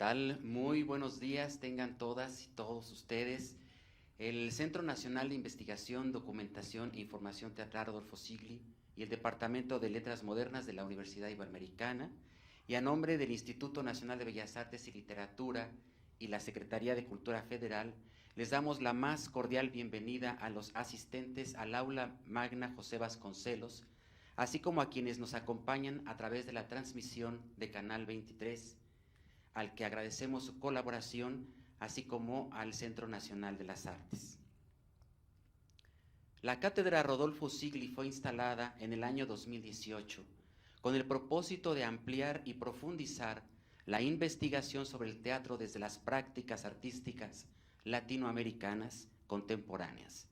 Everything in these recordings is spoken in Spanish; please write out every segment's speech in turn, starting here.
tal? Muy buenos días, tengan todas y todos ustedes. El Centro Nacional de Investigación, Documentación e Información Teatral Rodolfo Sigli y el Departamento de Letras Modernas de la Universidad Iberoamericana, y a nombre del Instituto Nacional de Bellas Artes y Literatura y la Secretaría de Cultura Federal, les damos la más cordial bienvenida a los asistentes al Aula Magna José Vasconcelos, así como a quienes nos acompañan a través de la transmisión de Canal 23, al que agradecemos su colaboración, así como al Centro Nacional de las Artes. La Cátedra Rodolfo Sigli fue instalada en el año 2018 con el propósito de ampliar y profundizar la investigación sobre el teatro desde las prácticas artísticas latinoamericanas contemporáneas,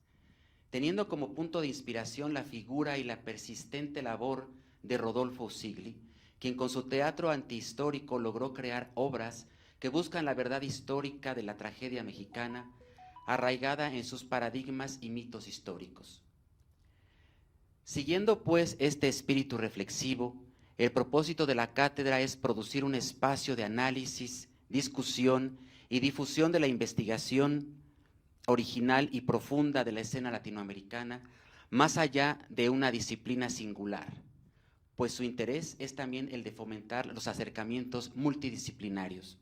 teniendo como punto de inspiración la figura y la persistente labor de Rodolfo Sigli, quien con su teatro antihistórico logró crear obras que buscan la verdad histórica de la tragedia mexicana, arraigada en sus paradigmas y mitos históricos. Siguiendo pues este espíritu reflexivo, el propósito de la cátedra es producir un espacio de análisis, discusión y difusión de la investigación original y profunda de la escena latinoamericana, más allá de una disciplina singular, pues su interés es también el de fomentar los acercamientos multidisciplinarios.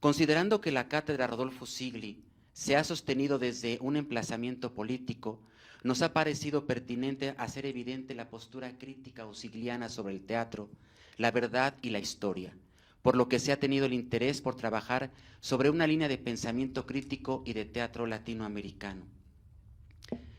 Considerando que la Cátedra Rodolfo Sigli se ha sostenido desde un emplazamiento político, nos ha parecido pertinente hacer evidente la postura crítica o sigliana sobre el teatro, la verdad y la historia, por lo que se ha tenido el interés por trabajar sobre una línea de pensamiento crítico y de teatro latinoamericano.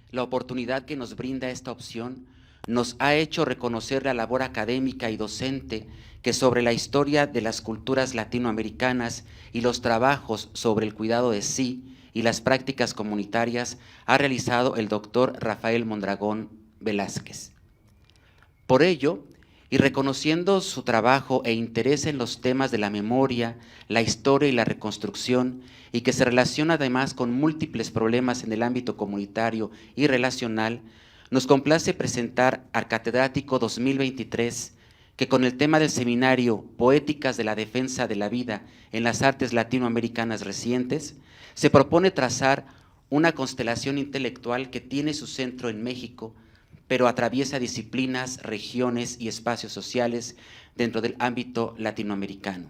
La oportunidad que nos brinda esta opción nos ha hecho reconocer la labor académica y docente que sobre la historia de las culturas latinoamericanas y los trabajos sobre el cuidado de sí y las prácticas comunitarias ha realizado el doctor Rafael Mondragón Velázquez. Por ello, y reconociendo su trabajo e interés en los temas de la memoria, la historia y la reconstrucción, y que se relaciona además con múltiples problemas en el ámbito comunitario y relacional, nos complace presentar al catedrático 2023, que con el tema del seminario Poéticas de la Defensa de la Vida en las Artes Latinoamericanas Recientes, se propone trazar una constelación intelectual que tiene su centro en México, pero atraviesa disciplinas, regiones y espacios sociales dentro del ámbito latinoamericano,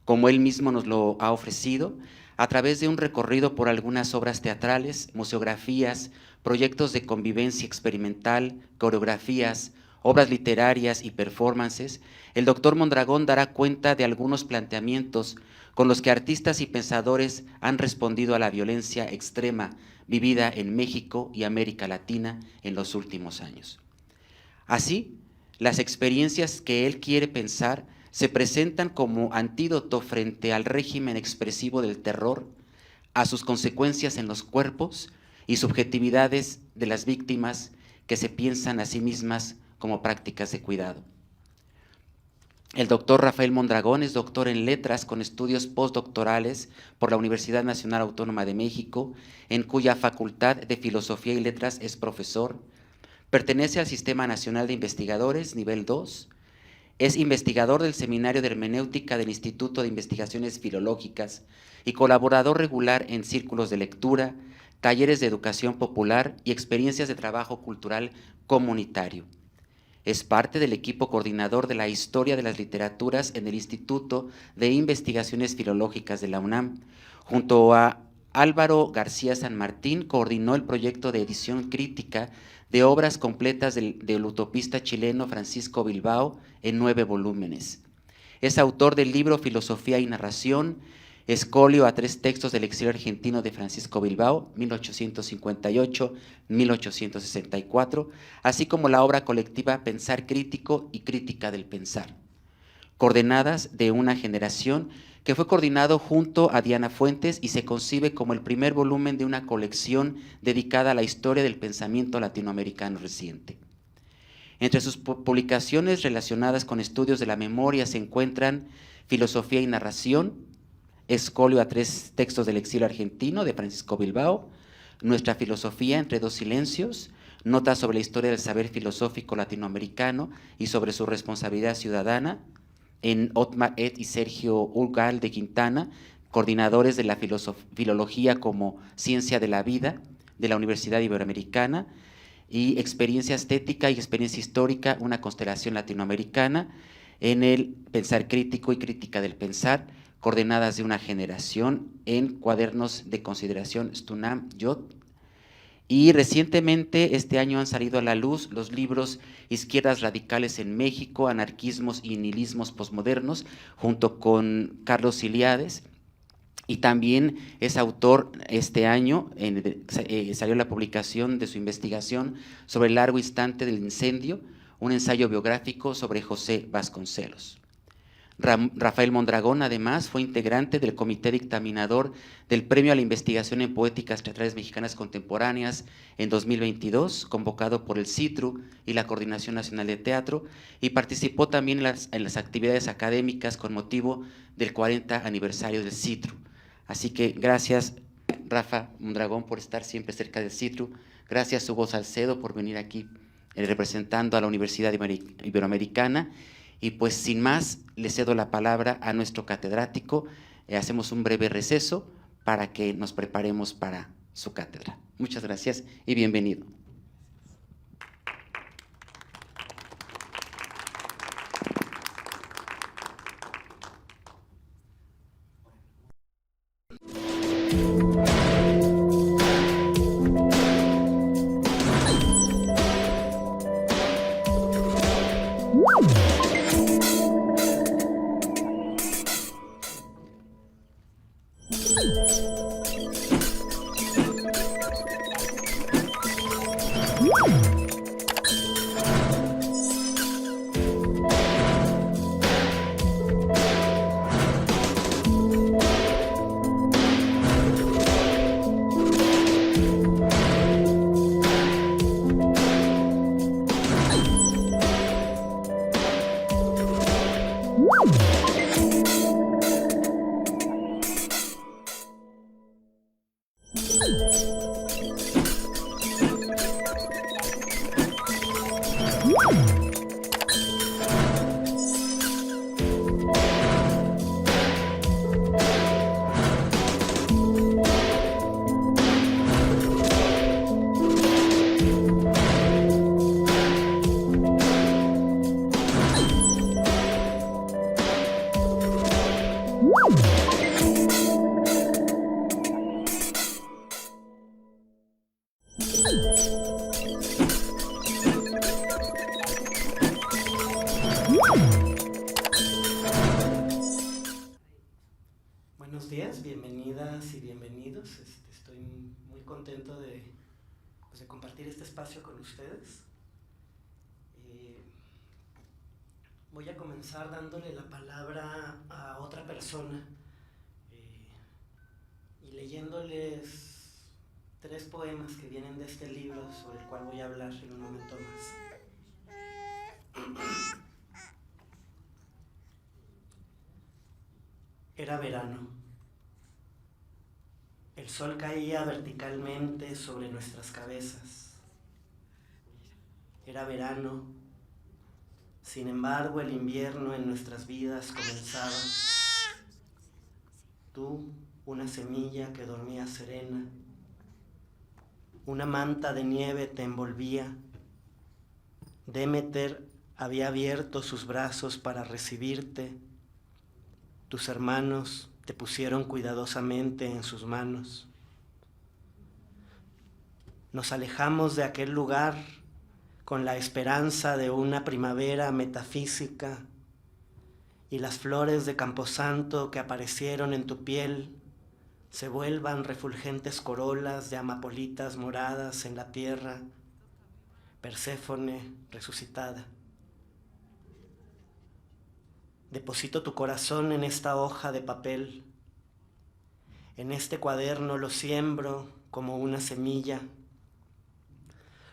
como él mismo nos lo ha ofrecido, a través de un recorrido por algunas obras teatrales, museografías, proyectos de convivencia experimental, coreografías, obras literarias y performances. El doctor Mondragón dará cuenta de algunos planteamientos con los que artistas y pensadores han respondido a la violencia extrema vivida en México y América Latina en los últimos años. Así, las experiencias que él quiere pensar se presentan como antídoto frente al régimen expresivo del terror, a sus consecuencias en los cuerpos y subjetividades de las víctimas que se piensan a sí mismas como prácticas de cuidado. El doctor Rafael Mondragón es doctor en letras con estudios postdoctorales por la Universidad Nacional Autónoma de México, en cuya Facultad de Filosofía y Letras es profesor. Pertenece al Sistema Nacional de Investigadores, nivel 2. Es investigador del Seminario de Hermenéutica del Instituto de Investigaciones Filológicas y colaborador regular en círculos de lectura, talleres de educación popular y experiencias de trabajo cultural comunitario. Es parte del equipo coordinador de la Historia de las Literaturas en el Instituto de Investigaciones Filológicas de la UNAM. Junto a Álvaro García San Martín, coordinó el proyecto de edición crítica de obras completas del utopista chileno Francisco Bilbao en 9 volúmenes. Es autor del libro Filosofía y Narración, escolio a 3 textos del exilio argentino de Francisco Bilbao, 1858-1864, así como la obra colectiva Pensar Crítico y Crítica del Pensar, Coordenadas de una Generación, que fue coordinado junto a Diana Fuentes y se concibe como el primer volumen de una colección dedicada a la historia del pensamiento latinoamericano reciente. Entre sus publicaciones relacionadas con estudios de la memoria se encuentran Filosofía y Narración, escolio a 3 textos del exilio argentino de Francisco Bilbao, Nuestra filosofía entre 2 silencios, Notas sobre la historia del saber filosófico latinoamericano y sobre su responsabilidad ciudadana, en Otmar Ed y Sergio Urgal de Quintana, coordinadores de la filología como ciencia de la vida de la Universidad Iberoamericana, y experiencia estética y experiencia histórica, una constelación latinoamericana, en el Pensar Crítico y Crítica del Pensar, coordenadas de una generación, en Cuadernos de Consideración Stunam Yot. Y recientemente, este año, han salido a la luz los libros Izquierdas Radicales en México, Anarquismos y Nihilismos Postmodernos, junto con Carlos Iliades. Y también es autor este año, salió la publicación de su investigación sobre el largo instante del incendio, un ensayo biográfico sobre José Vasconcelos. Rafael Mondragón, además, fue integrante del comité dictaminador del Premio a la Investigación en Poéticas Teatrales Mexicanas Contemporáneas en 2022, convocado por el CITRU y la Coordinación Nacional de Teatro, y participó también en las actividades académicas con motivo del 40 aniversario del CITRU. Así que gracias, Rafa Mondragón, por estar siempre cerca del CITRU. Gracias, Hugo Salcedo, por venir aquí representando a la Universidad Iberoamericana. Y pues sin más, le cedo la palabra a nuestro catedrático. Hacemos un breve receso para que nos preparemos para su cátedra. Muchas gracias y bienvenido. Buenos días, bienvenidas y bienvenidos. Estoy muy contento de compartir este espacio con ustedes. Voy a comenzar dándole la palabra a otra persona y leyéndoles 3 poemas que vienen de este libro sobre el cual voy a hablar en un momento más. Era verano. El sol caía verticalmente sobre nuestras cabezas. Era verano. Sin embargo, el invierno en nuestras vidas comenzaba. Tú, una semilla que dormía serena. Una manta de nieve te envolvía. Demeter había abierto sus brazos para recibirte. Tus hermanos te pusieron cuidadosamente en sus manos. Nos alejamos de aquel lugar con la esperanza de una primavera metafísica, y las flores de camposanto que aparecieron en tu piel se vuelvan refulgentes corolas de amapolitas moradas en la tierra, Perséfone resucitada. Deposito tu corazón en esta hoja de papel. En este cuaderno lo siembro como una semilla.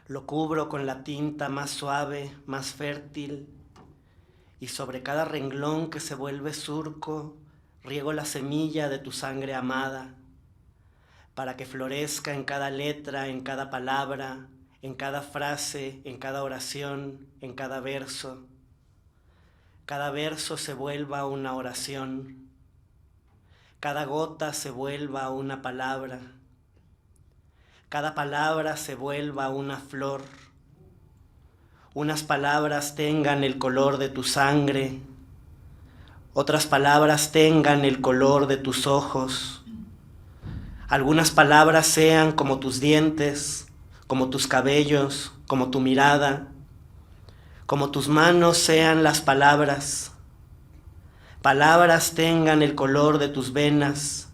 Lo cubro con la tinta más suave, más fértil, y sobre cada renglón que se vuelve surco, riego la semilla de tu sangre amada, para que florezca en cada letra, en cada palabra, en cada frase, en cada oración, en cada verso. cada verso se vuelva una oración, cada gota se vuelva una palabra, cada palabra se vuelva una flor, unas palabras tengan el color de tu sangre, otras palabras tengan el color de tus ojos, algunas palabras sean como tus dientes, como tus cabellos, como tu mirada, como tus manos sean las palabras. Palabras tengan el color de tus venas,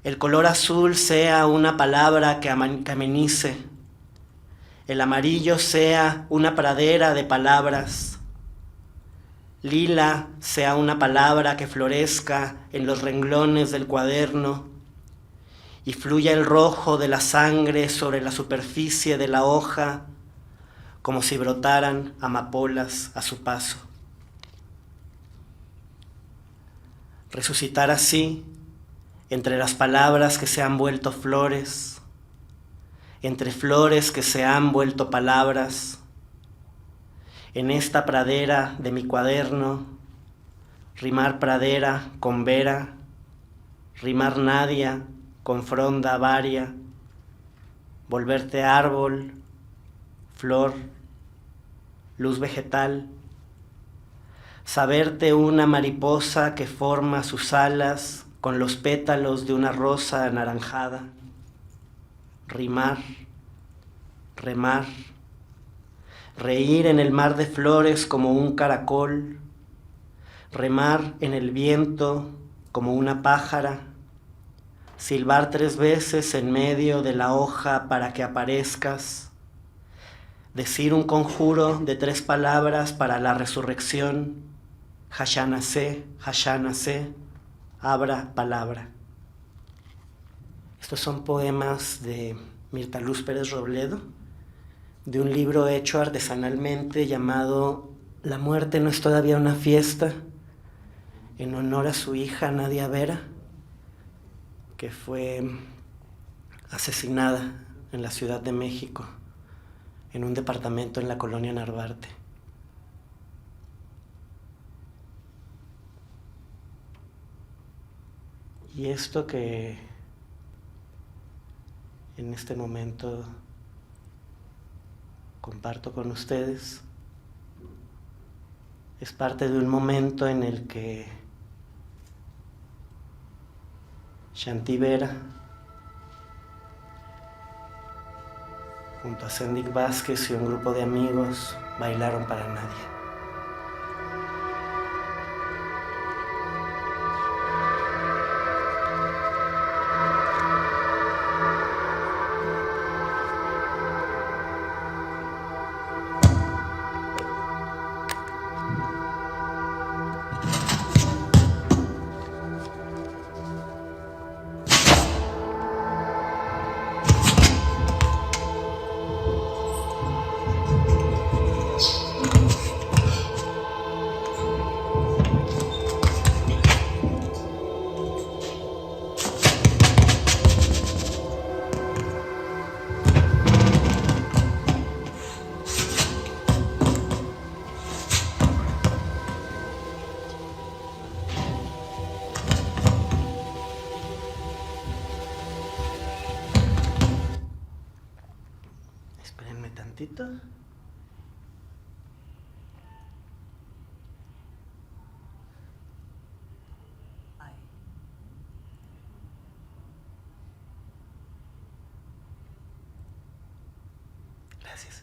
el color azul sea una palabra que amenice, el amarillo sea una pradera de palabras, lila sea una palabra que florezca en los renglones del cuaderno y fluya el rojo de la sangre sobre la superficie de la hoja como si brotaran amapolas a su paso. Resucitar así, entre las palabras que se han vuelto flores, entre flores que se han vuelto palabras, en esta pradera de mi cuaderno, rimar pradera con vera, rimar nadia con fronda varia, volverte árbol, flor, luz vegetal, saberte una mariposa que forma sus alas con los pétalos de una rosa anaranjada, rimar, remar, reír en el mar de flores como un caracol, remar en el viento como una pájara, silbar 3 veces en medio de la hoja para que aparezcas, decir un conjuro de 3 palabras para la resurrección, Hashanase, abra palabra. Estos son poemas de Mirta Luz Pérez Robledo, de un libro hecho artesanalmente llamado La muerte no es todavía una fiesta, en honor a su hija Nadia Vera, que fue asesinada en la Ciudad de México, en un departamento en la colonia Narvarte. Y esto que en este momento comparto con ustedes es parte de un momento en el que Shanti Vera, junto a Sendik Vázquez y un grupo de amigos, bailaron para nadie. Espérenme tantito. Gracias.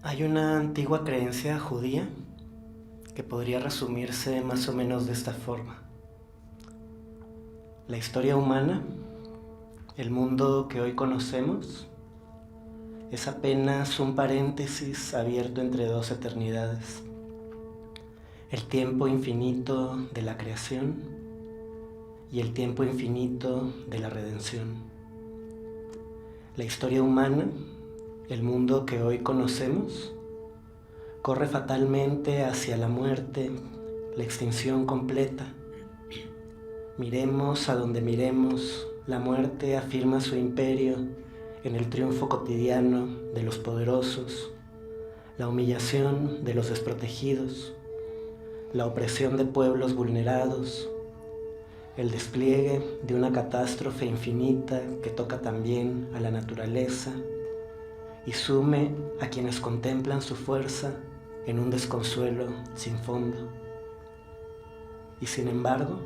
Hay una antigua creencia judía que podría resumirse más o menos de esta forma. La historia humana, el mundo que hoy conocemos, es apenas un paréntesis abierto entre dos eternidades. El tiempo infinito de la creación y el tiempo infinito de la redención. La historia humana, el mundo que hoy conocemos, corre fatalmente hacia la muerte, la extinción completa. Miremos a donde miremos, la muerte afirma su imperio en el triunfo cotidiano de los poderosos, la humillación de los desprotegidos, la opresión de pueblos vulnerados, el despliegue de una catástrofe infinita que toca también a la naturaleza y sume a quienes contemplan su fuerza en un desconsuelo sin fondo. Y sin embargo,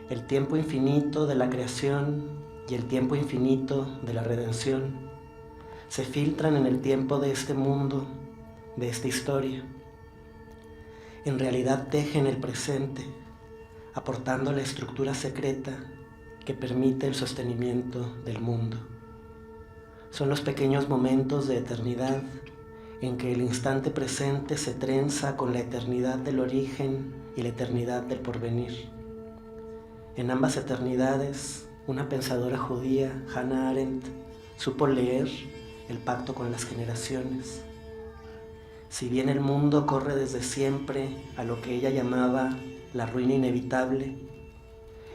el tiempo infinito de la creación y el tiempo infinito de la redención se filtran en el tiempo de este mundo, de esta historia. En realidad tejen el presente, aportando la estructura secreta que permite el sostenimiento del mundo. Son los pequeños momentos de eternidad en que el instante presente se trenza con la eternidad del origen y la eternidad del porvenir. En ambas eternidades, una pensadora judía, Hannah Arendt, supo leer el pacto con las generaciones. Si bien el mundo corre desde siempre a lo que ella llamaba la ruina inevitable,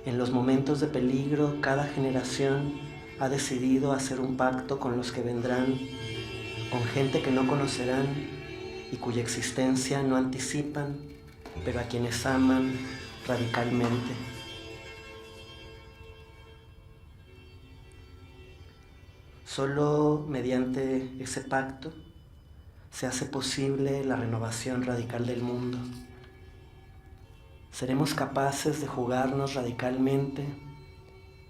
en los momentos de peligro cada generación ha decidido hacer un pacto con los que vendrán, con gente que no conocerán y cuya existencia no anticipan, pero a quienes aman radicalmente. Solo mediante ese pacto se hace posible la renovación radical del mundo. Seremos capaces de jugarnos radicalmente,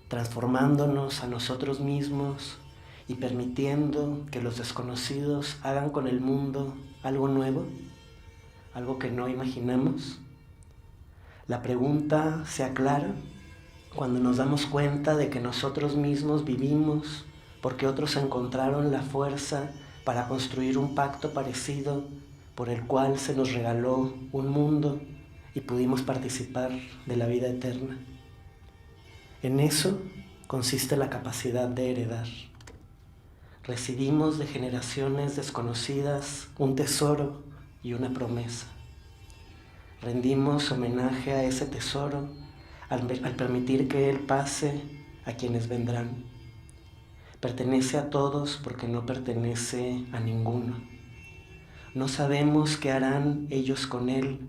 transformándonos a nosotros mismos y permitiendo que los desconocidos hagan con el mundo algo nuevo, algo que no imaginamos. La pregunta se aclara cuando nos damos cuenta de que nosotros mismos vivimos porque otros encontraron la fuerza para construir un pacto parecido por el cual se nos regaló un mundo y pudimos participar de la vida eterna. En eso consiste la capacidad de heredar. Recibimos de generaciones desconocidas un tesoro y una promesa. Rendimos homenaje a ese tesoro al permitir que él pase a quienes vendrán. Pertenece a todos porque no pertenece a ninguno. No sabemos qué harán ellos con él,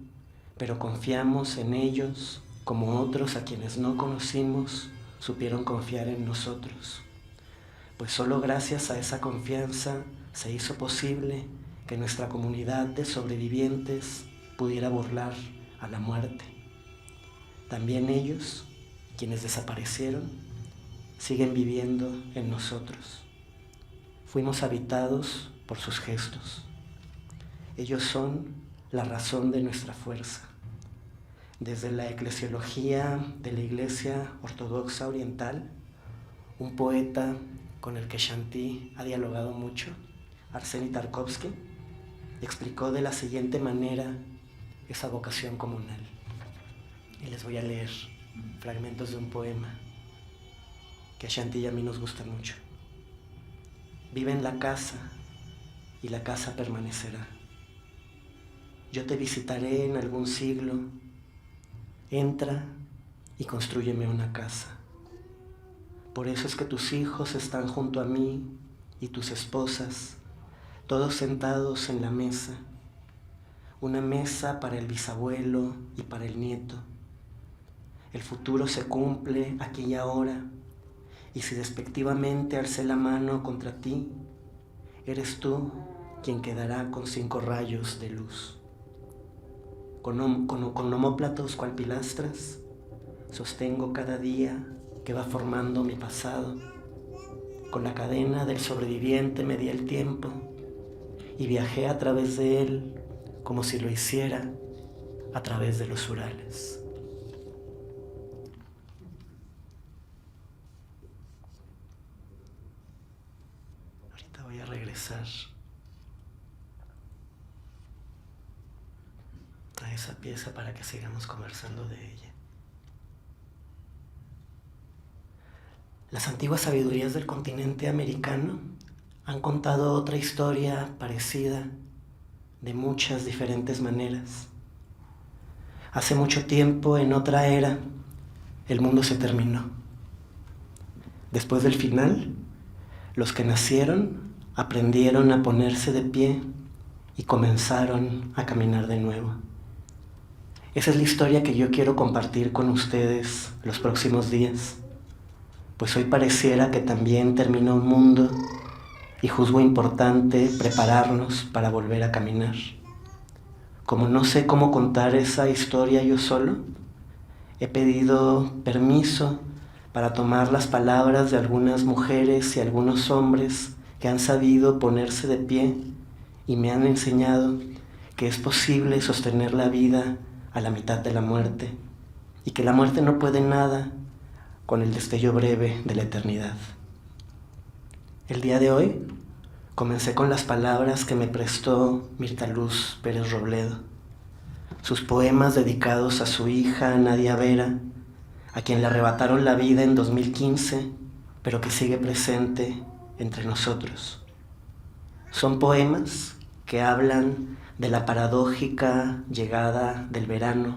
pero confiamos en ellos como otros a quienes no conocimos supieron confiar en nosotros. Pues solo gracias a esa confianza se hizo posible que nuestra comunidad de sobrevivientes pudiera burlar a la muerte. También ellos, quienes desaparecieron, siguen viviendo en nosotros. Fuimos habitados por sus gestos. Ellos son la razón de nuestra fuerza. Desde la eclesiología de la Iglesia Ortodoxa Oriental, un poeta con el que Shanti ha dialogado mucho, Arseny Tarkovsky, explicó de la siguiente manera esa vocación comunal. Y les voy a leer fragmentos de un poema que a Shanti y a mí nos gusta mucho. Vive en la casa y la casa permanecerá. Yo te visitaré en algún siglo. Entra y constrúyeme una casa. Por eso es que tus hijos están junto a mí y tus esposas, todos sentados en la mesa. Una mesa para el bisabuelo y para el nieto. El futuro se cumple aquí y ahora. Y si despectivamente alcé la mano contra ti, eres tú quien quedará con 5 rayos de luz. Con omóplatos cual pilastras, sostengo cada día que va formando mi pasado. Con la cadena del sobreviviente medí el tiempo y viajé a través de él como si lo hiciera a través de los Urales. Ahorita voy a regresar a esa pieza para que sigamos conversando de ella. Las antiguas sabidurías del continente americano han contado otra historia parecida de muchas diferentes maneras. Hace mucho tiempo, en otra era, el mundo se terminó. Después del final, los que nacieron aprendieron a ponerse de pie y comenzaron a caminar de nuevo. Esa es la historia que yo quiero compartir con ustedes los próximos días, pues hoy pareciera que también terminó un mundo y juzgo importante prepararnos para volver a caminar. Como no sé cómo contar esa historia yo solo, he pedido permiso para tomar las palabras de algunas mujeres y algunos hombres que han sabido ponerse de pie y me han enseñado que es posible sostener la vida a la mitad de la muerte y que la muerte no puede nada con el destello breve de la eternidad. El día de hoy comencé con las palabras que me prestó Mirta Luz Pérez Robledo, sus poemas dedicados a su hija Nadia Vera, a quien le arrebataron la vida en 2015, pero que sigue presente entre nosotros. Son poemas que hablan de la paradójica llegada del verano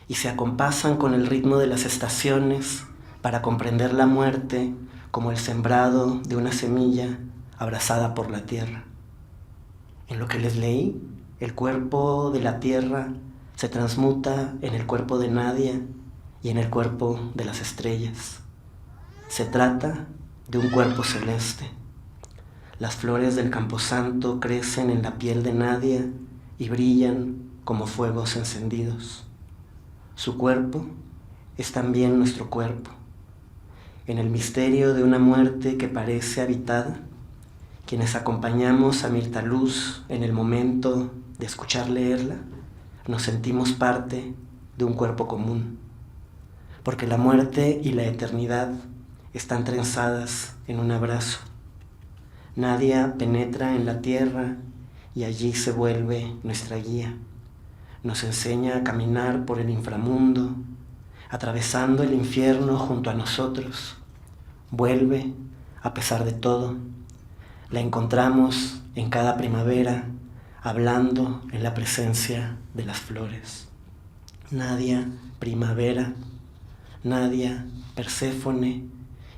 y se acompasan con el ritmo de las estaciones para comprender la muerte como el sembrado de una semilla abrazada por la tierra. En lo que les leí, el cuerpo de la tierra se transmuta en el cuerpo de Nadia y en el cuerpo de las estrellas. Se trata de un cuerpo celeste. Las flores del camposanto crecen en la piel de Nadia y brillan como fuegos encendidos. Su cuerpo es también nuestro cuerpo. En el misterio de una muerte que parece habitada, quienes acompañamos a Mirta Luz en el momento de escuchar leerla, nos sentimos parte de un cuerpo común, porque la muerte y la eternidad están trenzadas en un abrazo. Nadia penetra en la tierra y allí se vuelve nuestra guía. Nos enseña a caminar por el inframundo, atravesando el infierno junto a nosotros. Vuelve a pesar de todo. La encontramos en cada primavera, hablando en la presencia de las flores. Nadia, primavera. Nadia, Perséfone,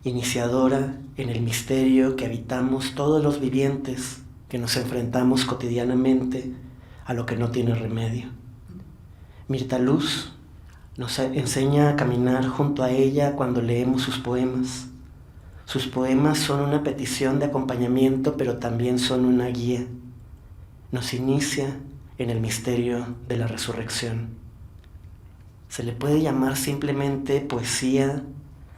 iniciadora en el misterio que habitamos todos los vivientes que nos enfrentamos cotidianamente a lo que no tiene remedio. Mirta Luz nos enseña a caminar junto a ella cuando leemos sus poemas. Sus poemas son una petición de acompañamiento, pero también son una guía. Nos inicia en el misterio de la resurrección. Se le puede llamar simplemente poesía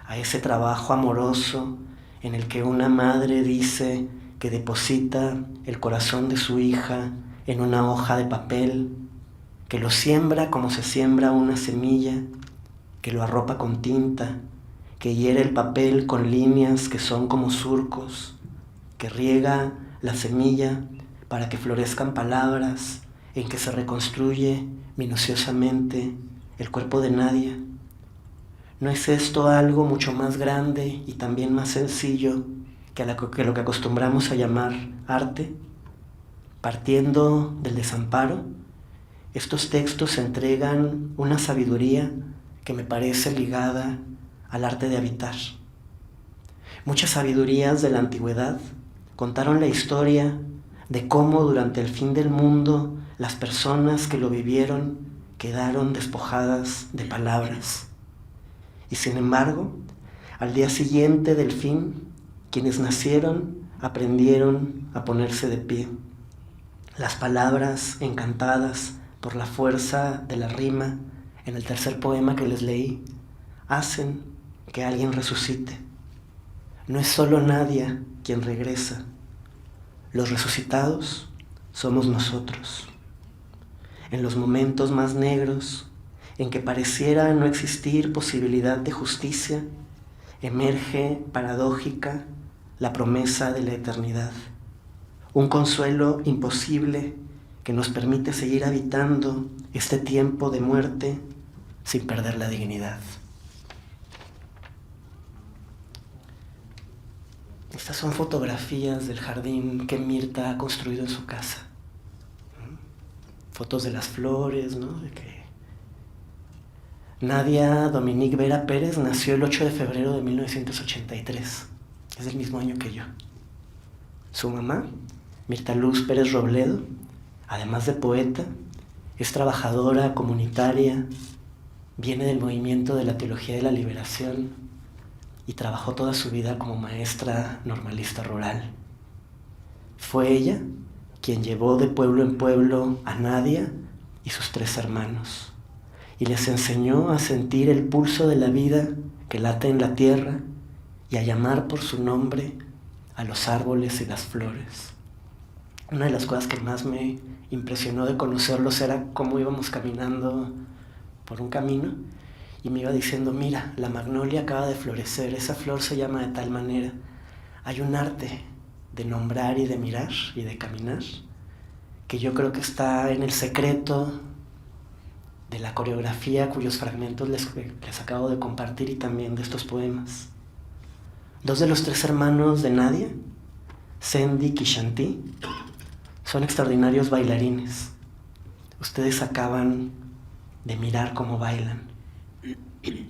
a ese trabajo amoroso en el que una madre dice que deposita el corazón de su hija en una hoja de papel, que lo siembra como se siembra una semilla, que lo arropa con tinta, que hiere el papel con líneas que son como surcos, que riega la semilla para que florezcan palabras en que se reconstruye minuciosamente el cuerpo de Nadia. ¿No es esto algo mucho más grande y también más sencillo que lo que acostumbramos a llamar arte? Partiendo del desamparo, estos textos entregan una sabiduría que me parece ligada al arte de habitar. Muchas sabidurías de la antigüedad contaron la historia de cómo durante el fin del mundo las personas que lo vivieron quedaron despojadas de palabras. Y sin embargo, al día siguiente del fin, quienes nacieron aprendieron a ponerse de pie. Las palabras encantadas por la fuerza de la rima en el tercer poema que les leí hacen que alguien resucite. No es solo Nadia quien regresa. Los resucitados somos nosotros. En los momentos más negros, en que pareciera no existir posibilidad de justicia, emerge paradójica la promesa de la eternidad, un consuelo imposible que nos permite seguir habitando este tiempo de muerte sin perder la dignidad. Estas son fotografías del jardín que Mirta ha construido en su casa. Fotos de las flores, ¿no? De que Nadia Dominique Vera Pérez nació el 8 de febrero de 1983. Es del mismo año que yo. Su mamá, Mirta Luz Pérez Robledo, además de poeta, es trabajadora comunitaria, viene del movimiento de la teología de la liberación y trabajó toda su vida como maestra normalista rural. Fue ella quien llevó de pueblo en pueblo a Nadia y sus 3 hermanos y les enseñó a sentir el pulso de la vida que late en la tierra y a llamar por su nombre a los árboles y las flores. Una de las cosas que más me impresionó de conocerlos era cómo íbamos caminando por un camino y me iba diciendo, mira, la magnolia acaba de florecer, esa flor se llama de tal manera. Hay un arte de nombrar y de mirar y de caminar que yo creo que está en el secreto de la coreografía cuyos fragmentos les acabo de compartir y también de estos poemas. 2 de los 3 hermanos de Nadia, Sendik y Shanti, son extraordinarios bailarines. Ustedes acaban de mirar cómo bailan.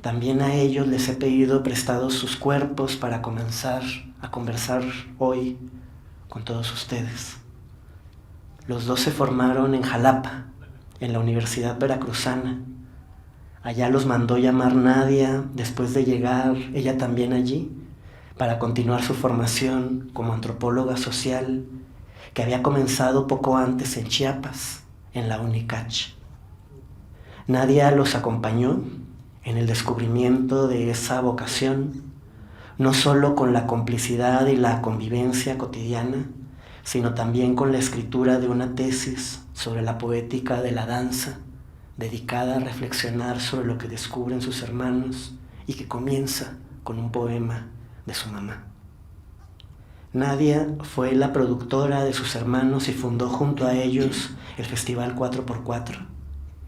También a ellos les he pedido prestados sus cuerpos para comenzar a conversar hoy con todos ustedes. Los 2 se formaron en Jalapa, en la Universidad Veracruzana. Allá los mandó llamar Nadia después de llegar ella también allí para continuar su formación como antropóloga social que había comenzado poco antes en Chiapas, en la UNICACH. Nadia los acompañó en el descubrimiento de esa vocación, no solo con la complicidad y la convivencia cotidiana, sino también con la escritura de una tesis sobre la poética de la danza, dedicada a reflexionar sobre lo que descubren sus hermanos y que comienza con un poema de su mamá. Nadia fue la productora de sus hermanos y fundó junto a ellos el Festival 4x4,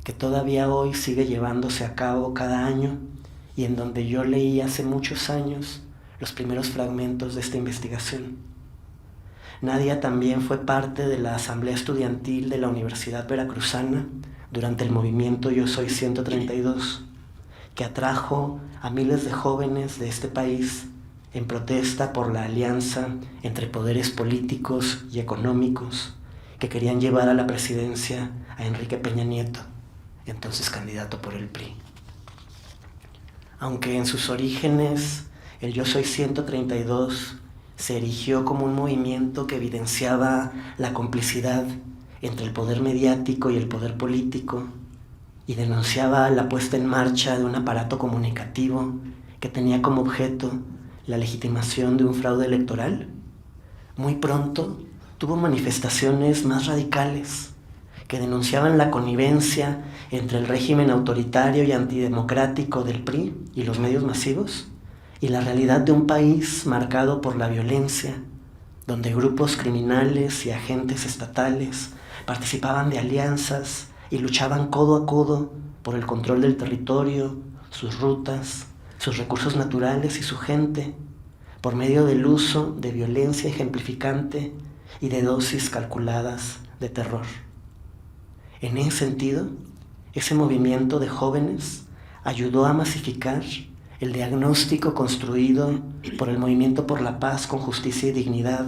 que todavía hoy sigue llevándose a cabo cada año y en donde yo leí hace muchos años los primeros fragmentos de esta investigación. Nadia también fue parte de la Asamblea Estudiantil de la Universidad Veracruzana durante el movimiento Yo Soy 132, que atrajo a miles de jóvenes de este país en protesta por la alianza entre poderes políticos y económicos que querían llevar a la presidencia a Enrique Peña Nieto, entonces candidato por el PRI. Aunque en sus orígenes el Yo Soy 132 se erigió como un movimiento que evidenciaba la complicidad entre el poder mediático y el poder político y denunciaba la puesta en marcha de un aparato comunicativo que tenía como objeto la legitimación de un fraude electoral, muy pronto tuvo manifestaciones más radicales que denunciaban la connivencia entre el régimen autoritario y antidemocrático del PRI y los medios masivos y la realidad de un país marcado por la violencia, donde grupos criminales y agentes estatales participaban de alianzas y luchaban codo a codo por el control del territorio, sus rutas, sus recursos naturales y su gente, por medio del uso de violencia ejemplificante y de dosis calculadas de terror. En ese sentido, ese movimiento de jóvenes ayudó a masificar el diagnóstico construido por el Movimiento por la Paz con Justicia y Dignidad,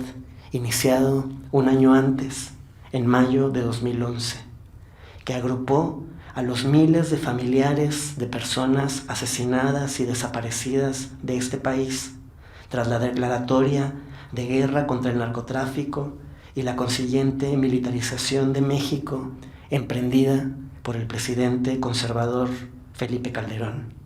iniciado un año antes, en mayo de 2011, que agrupó a los miles de familiares de personas asesinadas y desaparecidas de este país tras la declaratoria de guerra contra el narcotráfico y la consiguiente militarización de México emprendida por el presidente conservador Felipe Calderón.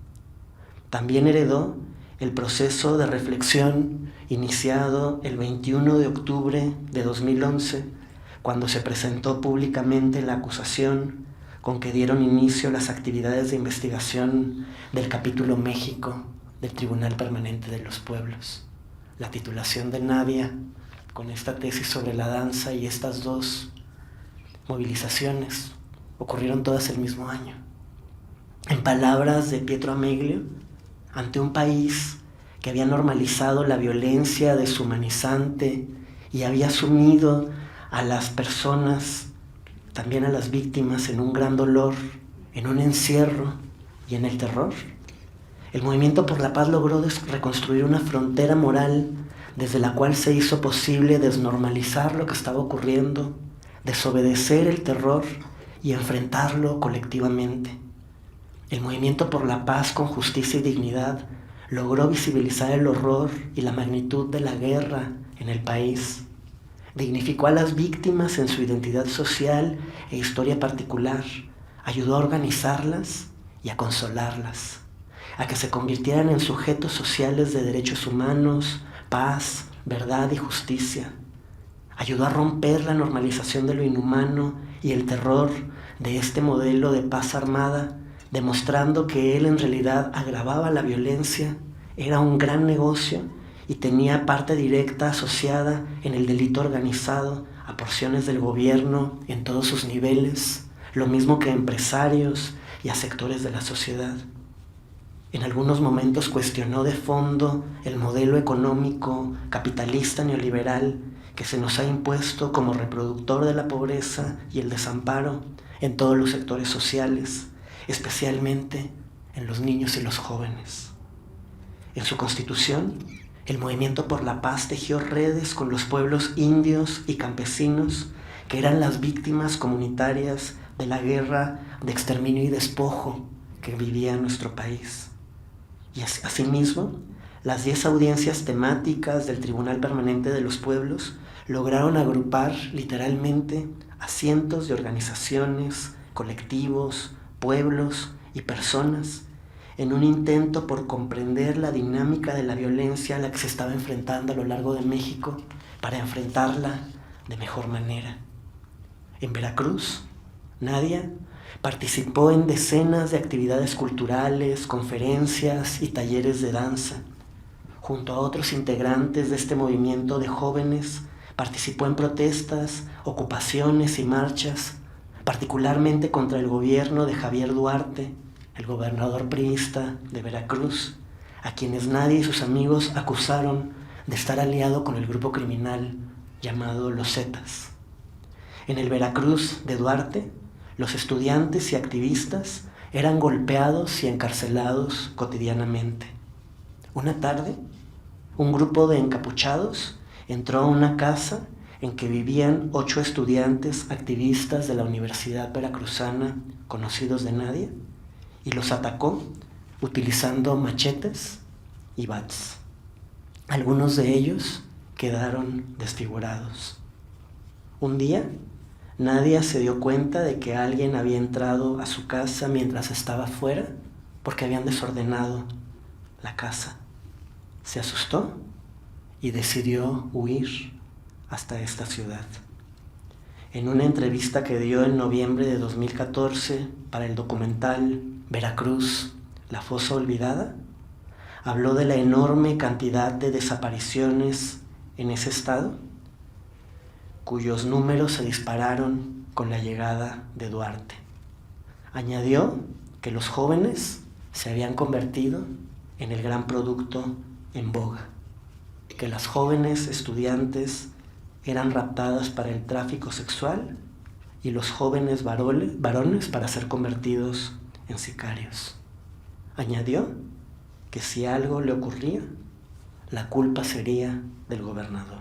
También heredó el proceso de reflexión iniciado el 21 de octubre de 2011 cuando se presentó públicamente la acusación con que dieron inicio las actividades de investigación del capítulo México del Tribunal Permanente de los Pueblos. La titulación de Nadia con esta tesis sobre la danza y estas dos movilizaciones ocurrieron todas el mismo año. En palabras de Pietro Ameglio, ante un país que había normalizado la violencia deshumanizante y había sumido a las personas, también a las víctimas, en un gran dolor, en un encierro y en el terror, el Movimiento por la Paz logró reconstruir una frontera moral desde la cual se hizo posible desnormalizar lo que estaba ocurriendo, desobedecer el terror y enfrentarlo colectivamente. El Movimiento por la Paz con Justicia y Dignidad logró visibilizar el horror y la magnitud de la guerra en el país. Dignificó a las víctimas en su identidad social e historia particular, ayudó a organizarlas y a consolarlas, a que se convirtieran en sujetos sociales de derechos humanos, paz, verdad y justicia. Ayudó a romper la normalización de lo inhumano y el terror de este modelo de paz armada, demostrando que él en realidad agravaba la violencia, era un gran negocio y tenía parte directa asociada en el delito organizado a porciones del gobierno en todos sus niveles, lo mismo que a empresarios y a sectores de la sociedad. En algunos momentos cuestionó de fondo el modelo económico capitalista neoliberal que se nos ha impuesto como reproductor de la pobreza y el desamparo en todos los sectores sociales, especialmente en los niños y los jóvenes. En su constitución, el Movimiento por la Paz tejió redes con los pueblos indios y campesinos que eran las víctimas comunitarias de la guerra de exterminio y despojo que vivía nuestro país. Y asimismo, las 10 audiencias temáticas del Tribunal Permanente de los Pueblos lograron agrupar literalmente a cientos de organizaciones, colectivos, pueblos y personas en un intento por comprender la dinámica de la violencia a la que se estaba enfrentando a lo largo de México para enfrentarla de mejor manera. En Veracruz, Nadia participó en decenas de actividades culturales, conferencias y talleres de danza. Junto a otros integrantes de este movimiento de jóvenes, participó en protestas, ocupaciones y marchas, particularmente contra el gobierno de Javier Duarte, el gobernador priista de Veracruz, a quienes Nadia y sus amigos acusaron de estar aliado con el grupo criminal llamado Los Zetas. En el Veracruz de Duarte, los estudiantes y activistas eran golpeados y encarcelados cotidianamente. Una tarde, un grupo de encapuchados entró a una casa en que vivían 8 estudiantes activistas de la Universidad Veracruzana, conocidos de Nadia, y los atacó utilizando machetes y bats. Algunos de ellos quedaron desfigurados. Un día, Nadia se dio cuenta de que alguien había entrado a su casa mientras estaba fuera porque habían desordenado la casa. Se asustó y decidió huir hasta esta ciudad. En una entrevista que dio en noviembre de 2014 para el documental Veracruz, la fosa olvidada, habló de la enorme cantidad de desapariciones en ese estado, cuyos números se dispararon con la llegada de Duarte. Añadió que los jóvenes se habían convertido en el gran producto en boga, que las jóvenes estudiantes eran raptadas para el tráfico sexual y los jóvenes varones para ser convertidos en sicarios. Añadió que si algo le ocurría, la culpa sería del gobernador.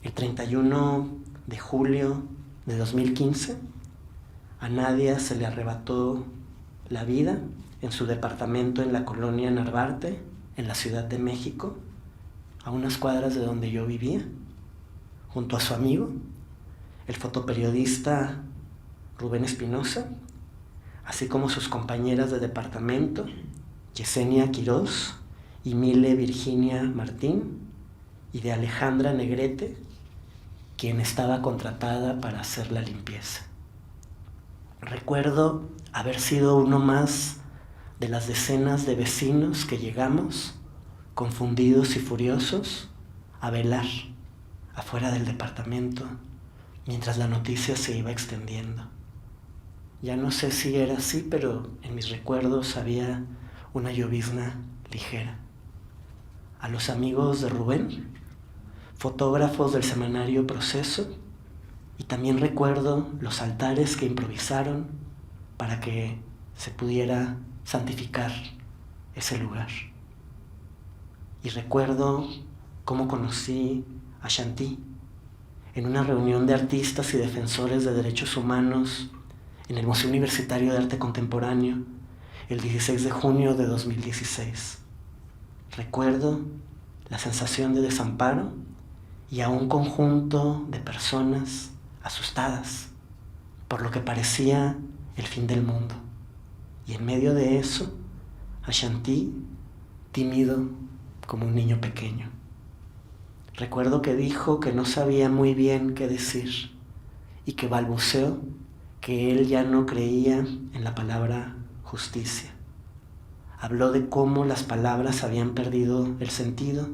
El 31 de julio de 2015, a Nadia se le arrebató la vida en su departamento en la colonia Narvarte, en la Ciudad de México, a unas cuadras de donde yo vivía, junto a su amigo, el fotoperiodista Rubén Espinosa, así como sus compañeras de departamento, Yesenia Quirós y Mile Virginia Martín, y de Alejandra Negrete, quien estaba contratada para hacer la limpieza. Recuerdo haber sido uno más de las decenas de vecinos que llegamos, confundidos y furiosos, a velar afuera del departamento mientras la noticia se iba extendiendo. Ya no sé si era así, pero en mis recuerdos había una llovizna ligera. A los amigos de Rubén, fotógrafos del semanario Proceso, y también recuerdo los altares que improvisaron para que se pudiera santificar ese lugar. Y recuerdo cómo conocí a Shanti en una reunión de artistas y defensores de derechos humanos en el Museo Universitario de Arte Contemporáneo el 16 de junio de 2016. Recuerdo la sensación de desamparo y a un conjunto de personas asustadas por lo que parecía el fin del mundo. Y en medio de eso, a Shanti, tímido como un niño pequeño. Recuerdo que dijo que no sabía muy bien qué decir y que balbuceó que él ya no creía en la palabra justicia. Habló de cómo las palabras habían perdido el sentido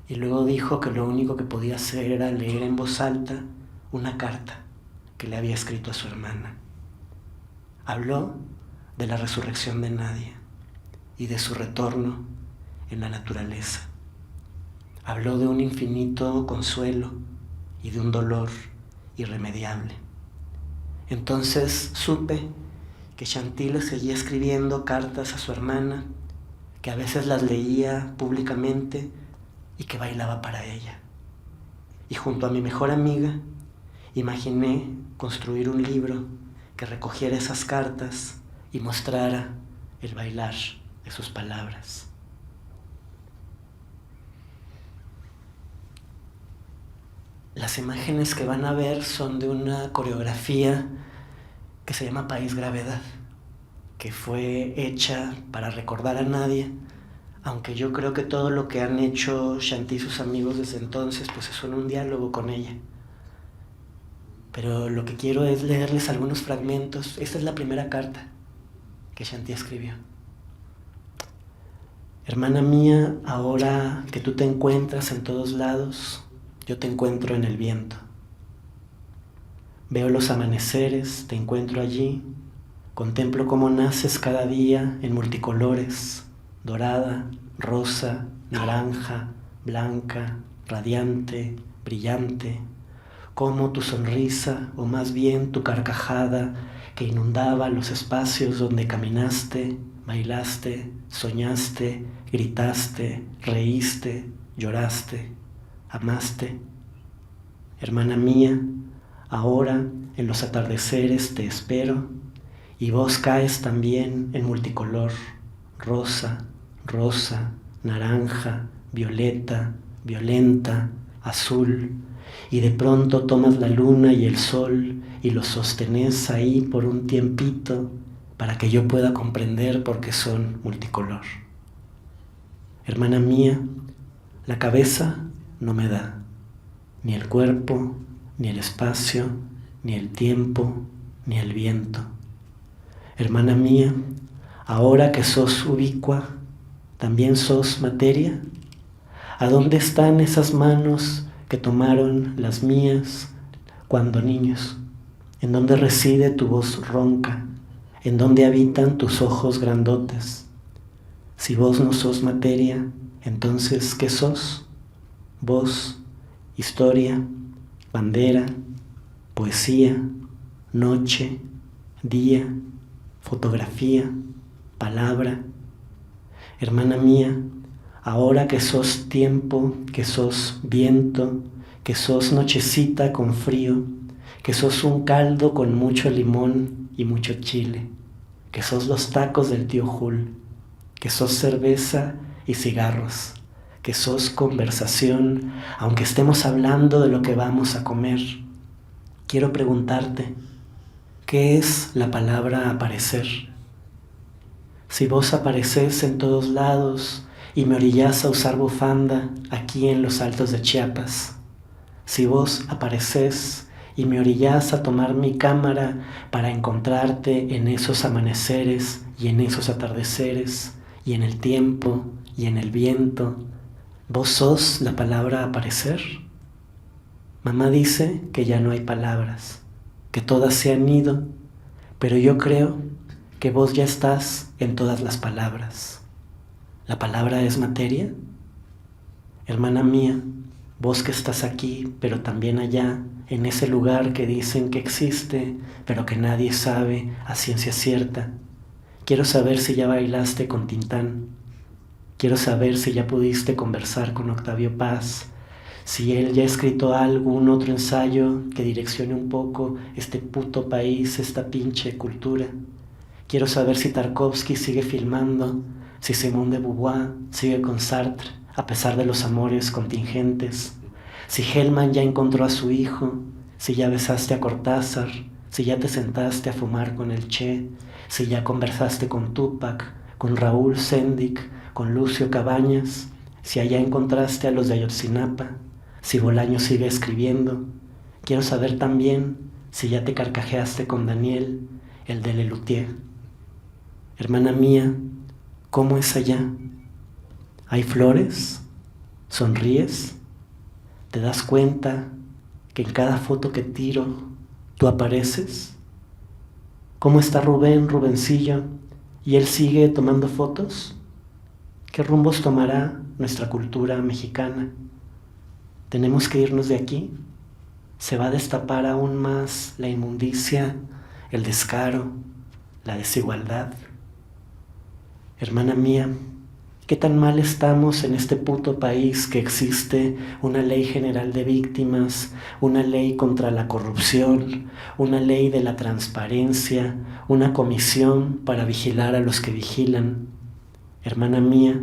y luego dijo que lo único que podía hacer era leer en voz alta una carta que le había escrito a su hermana. Habló de la resurrección de Nadia y de su retorno en la naturaleza. Habló de un infinito consuelo y de un dolor irremediable. Entonces supe que Shanti le seguía escribiendo cartas a su hermana, que a veces las leía públicamente y que bailaba para ella. Y junto a mi mejor amiga, imaginé construir un libro que recogiera esas cartas y mostrara el bailar de sus palabras. Las imágenes que van a ver son de una coreografía que se llama País Gravedad, que fue hecha para recordar a Nadia, aunque yo creo que todo lo que han hecho Shanti y sus amigos desde entonces pues es un diálogo con ella. Pero lo que quiero es leerles algunos fragmentos. Esta es la primera carta que Shanti escribió. Hermana mía, ahora que tú te encuentras en todos lados, yo te encuentro en el viento. Veo los amaneceres, te encuentro allí, contemplo cómo naces cada día en multicolores, dorada, rosa, naranja, blanca, radiante, brillante, cómo tu sonrisa, o más bien tu carcajada, que inundaba los espacios donde caminaste, bailaste, soñaste, gritaste, reíste, lloraste, amaste. Hermana mía, ahora en los atardeceres te espero y vos caes también en multicolor, rosa, rosa, naranja, violeta, violenta, azul, y de pronto tomas la luna y el sol y los sostenés ahí por un tiempito para que yo pueda comprender por qué son multicolor. Hermana mía, la cabeza no me da, ni el cuerpo, ni el espacio, ni el tiempo, ni el viento. Hermana mía, ahora que sos ubicua, ¿también sos materia? ¿A dónde están esas manos que tomaron las mías cuando niños? ¿En dónde reside tu voz ronca? ¿En dónde habitan tus ojos grandotes? Si vos no sos materia, entonces, ¿qué sos? Voz, historia, bandera, poesía, noche, día, fotografía, palabra. Hermana mía, ahora que sos tiempo, que sos viento, que sos nochecita con frío, que sos un caldo con mucho limón y mucho chile, que sos los tacos del tío Jul, que sos cerveza y cigarros, que sos conversación, aunque estemos hablando de lo que vamos a comer. Quiero preguntarte, ¿qué es la palabra aparecer? Si vos aparecés en todos lados y me orillás a usar bufanda aquí en los altos de Chiapas, si vos aparecés y me orillás a tomar mi cámara para encontrarte en esos amaneceres y en esos atardeceres y en el tiempo y en el viento, ¿vos sos la palabra aparecer? Mamá dice que ya no hay palabras, que todas se han ido, pero yo creo que vos ya estás en todas las palabras. ¿La palabra es materia? Hermana mía, vos que estás aquí, pero también allá, en ese lugar que dicen que existe, pero que nadie sabe a ciencia cierta. Quiero saber si ya bailaste con Tintán. Quiero saber si ya pudiste conversar con Octavio Paz, si él ya ha escrito algún otro ensayo que direccione un poco este puto país, esta pinche cultura. Quiero saber si Tarkovsky sigue filmando, si Simone de Beauvoir sigue con Sartre, a pesar de los amores contingentes, si Hellman ya encontró a su hijo, si ya besaste a Cortázar, si ya te sentaste a fumar con el Che, si ya conversaste con Tupac, con Raúl Sendic, con Lucio Cabañas, si allá encontraste a los de Ayotzinapa, si Bolaño sigue escribiendo. Quiero saber también si ya te carcajeaste con Daniel, el de Lelutier. Hermana mía, ¿cómo es allá? ¿Hay flores? ¿Sonríes? ¿Te das cuenta que en cada foto que tiro tú apareces? ¿Cómo está Rubén, Rubencillo? ¿Y él sigue tomando fotos? ¿Qué rumbos tomará nuestra cultura mexicana? ¿Tenemos que irnos de aquí? ¿Se va a destapar aún más la inmundicia, el descaro, la desigualdad? Hermana mía, ¿qué tan mal estamos en este puto país que existe una ley general de víctimas, una ley contra la corrupción, una ley de la transparencia, una comisión para vigilar a los que vigilan? Hermana mía,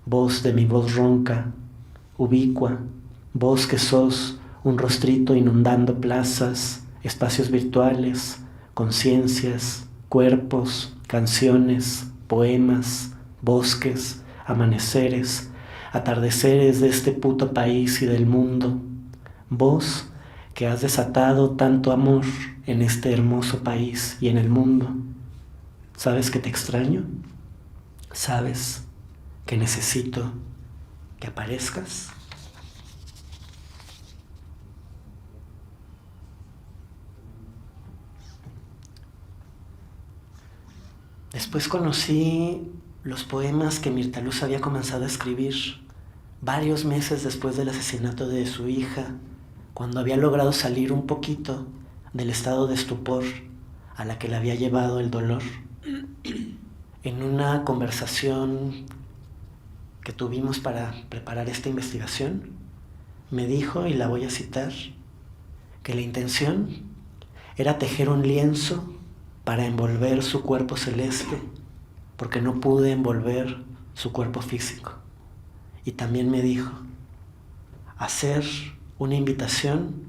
vos de mi voz ronca, ubicua, vos que sos un rostrito inundando plazas, espacios virtuales, conciencias, cuerpos, canciones, poemas, bosques, amaneceres, atardeceres de este puto país y del mundo. Vos que has desatado tanto amor en este hermoso país y en el mundo. ¿Sabes que te extraño? ¿Sabes que necesito que aparezcas? Después conocí los poemas que Mirta Luz había comenzado a escribir varios meses después del asesinato de su hija, cuando había logrado salir un poquito del estado de estupor a la que le había llevado el dolor. En una conversación que tuvimos para preparar esta investigación, me dijo, y la voy a citar, que la intención era tejer un lienzo para envolver su cuerpo celeste, porque no pude envolver su cuerpo físico. Y también me dijo, hacer una invitación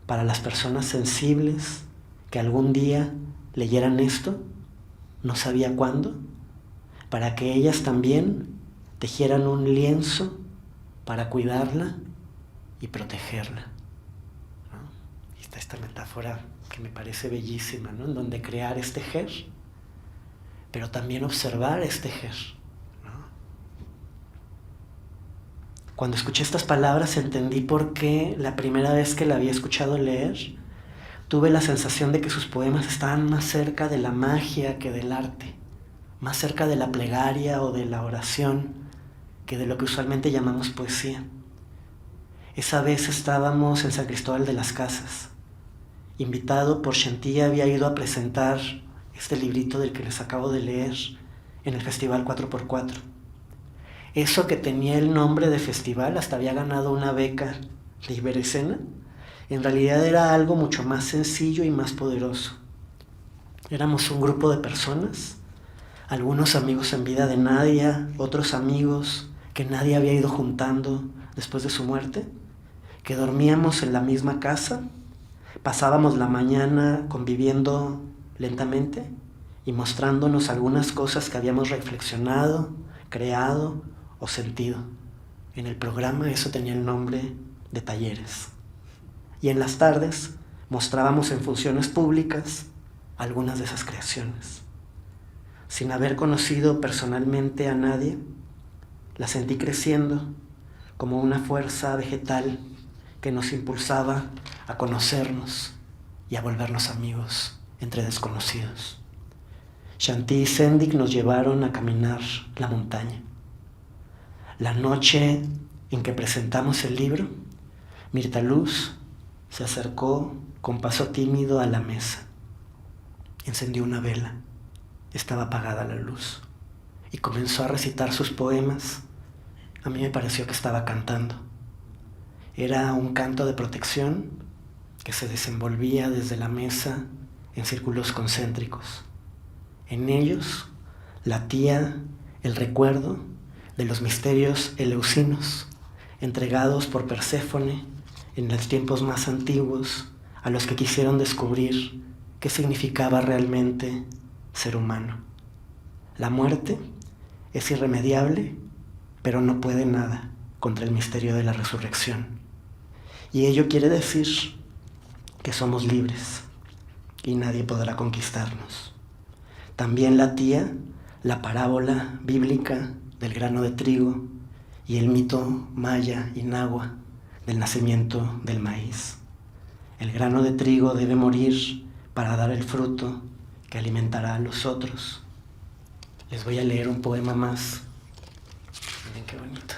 para las personas sensibles que algún día leyeran esto, no sabía cuándo, para que ellas también tejieran un lienzo para cuidarla y protegerla. ¿No? Y está esta metáfora que me parece bellísima, ¿no? En donde crear es tejer, pero también observar es tejer, ¿no? Cuando escuché estas palabras entendí por qué la primera vez que la había escuchado leer tuve la sensación de que sus poemas estaban más cerca de la magia que del arte, más cerca de la plegaria o de la oración que de lo que usualmente llamamos poesía. Esa vez estábamos en San Cristóbal de las Casas. Invitado por Chantilla, había ido a presentar este librito del que les acabo de leer en el Festival 4x4. Eso que tenía el nombre de festival, hasta había ganado una beca de Iberescena, en realidad era algo mucho más sencillo y más poderoso. Éramos un grupo de personas, algunos amigos en vida de Nadia, otros amigos que nadie había ido juntando después de su muerte, que dormíamos en la misma casa, pasábamos la mañana conviviendo lentamente y mostrándonos algunas cosas que habíamos reflexionado, creado o sentido. En el programa eso tenía el nombre de talleres. Y en las tardes mostrábamos en funciones públicas algunas de esas creaciones. Sin haber conocido personalmente a nadie, la sentí creciendo como una fuerza vegetal que nos impulsaba a conocernos y a volvernos amigos entre desconocidos. Shanti y Sendik nos llevaron a caminar la montaña. La noche en que presentamos el libro, Mirta Luz se acercó con paso tímido a la mesa. Encendió una vela, estaba apagada la luz, y comenzó a recitar sus poemas. A mí me pareció que estaba cantando. Era un canto de protección que se desenvolvía desde la mesa en círculos concéntricos. En ellos latía el recuerdo de los misterios eleusinos entregados por Perséfone en los tiempos más antiguos a los que quisieron descubrir qué significaba realmente ser humano. La muerte es irremediable, pero no puede nada contra el misterio de la resurrección. Y ello quiere decir que somos libres y nadie podrá conquistarnos. También latía la parábola bíblica del grano de trigo y el mito maya y náhuatl del nacimiento del maíz. El grano de trigo debe morir para dar el fruto que alimentará a los otros. Les voy a leer un poema más. Miren qué bonito.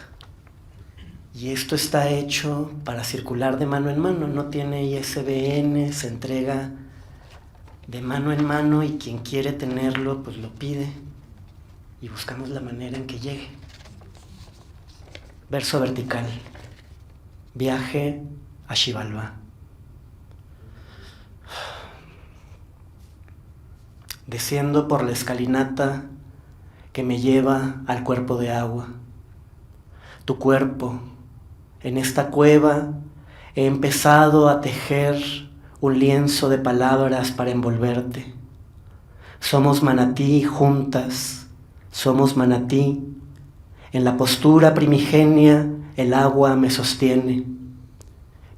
Y esto está hecho para circular de mano en mano, no tiene ISBN, se entrega de mano en mano y quien quiere tenerlo pues lo pide y buscamos la manera en que llegue. Verso vertical. Viaje a Xibalbá. Desciendo por la escalinata que me lleva al cuerpo de agua. Tu cuerpo, en esta cueva he empezado a tejer un lienzo de palabras para envolverte. Somos manatí juntas, somos manatí. En la postura primigenia el agua me sostiene.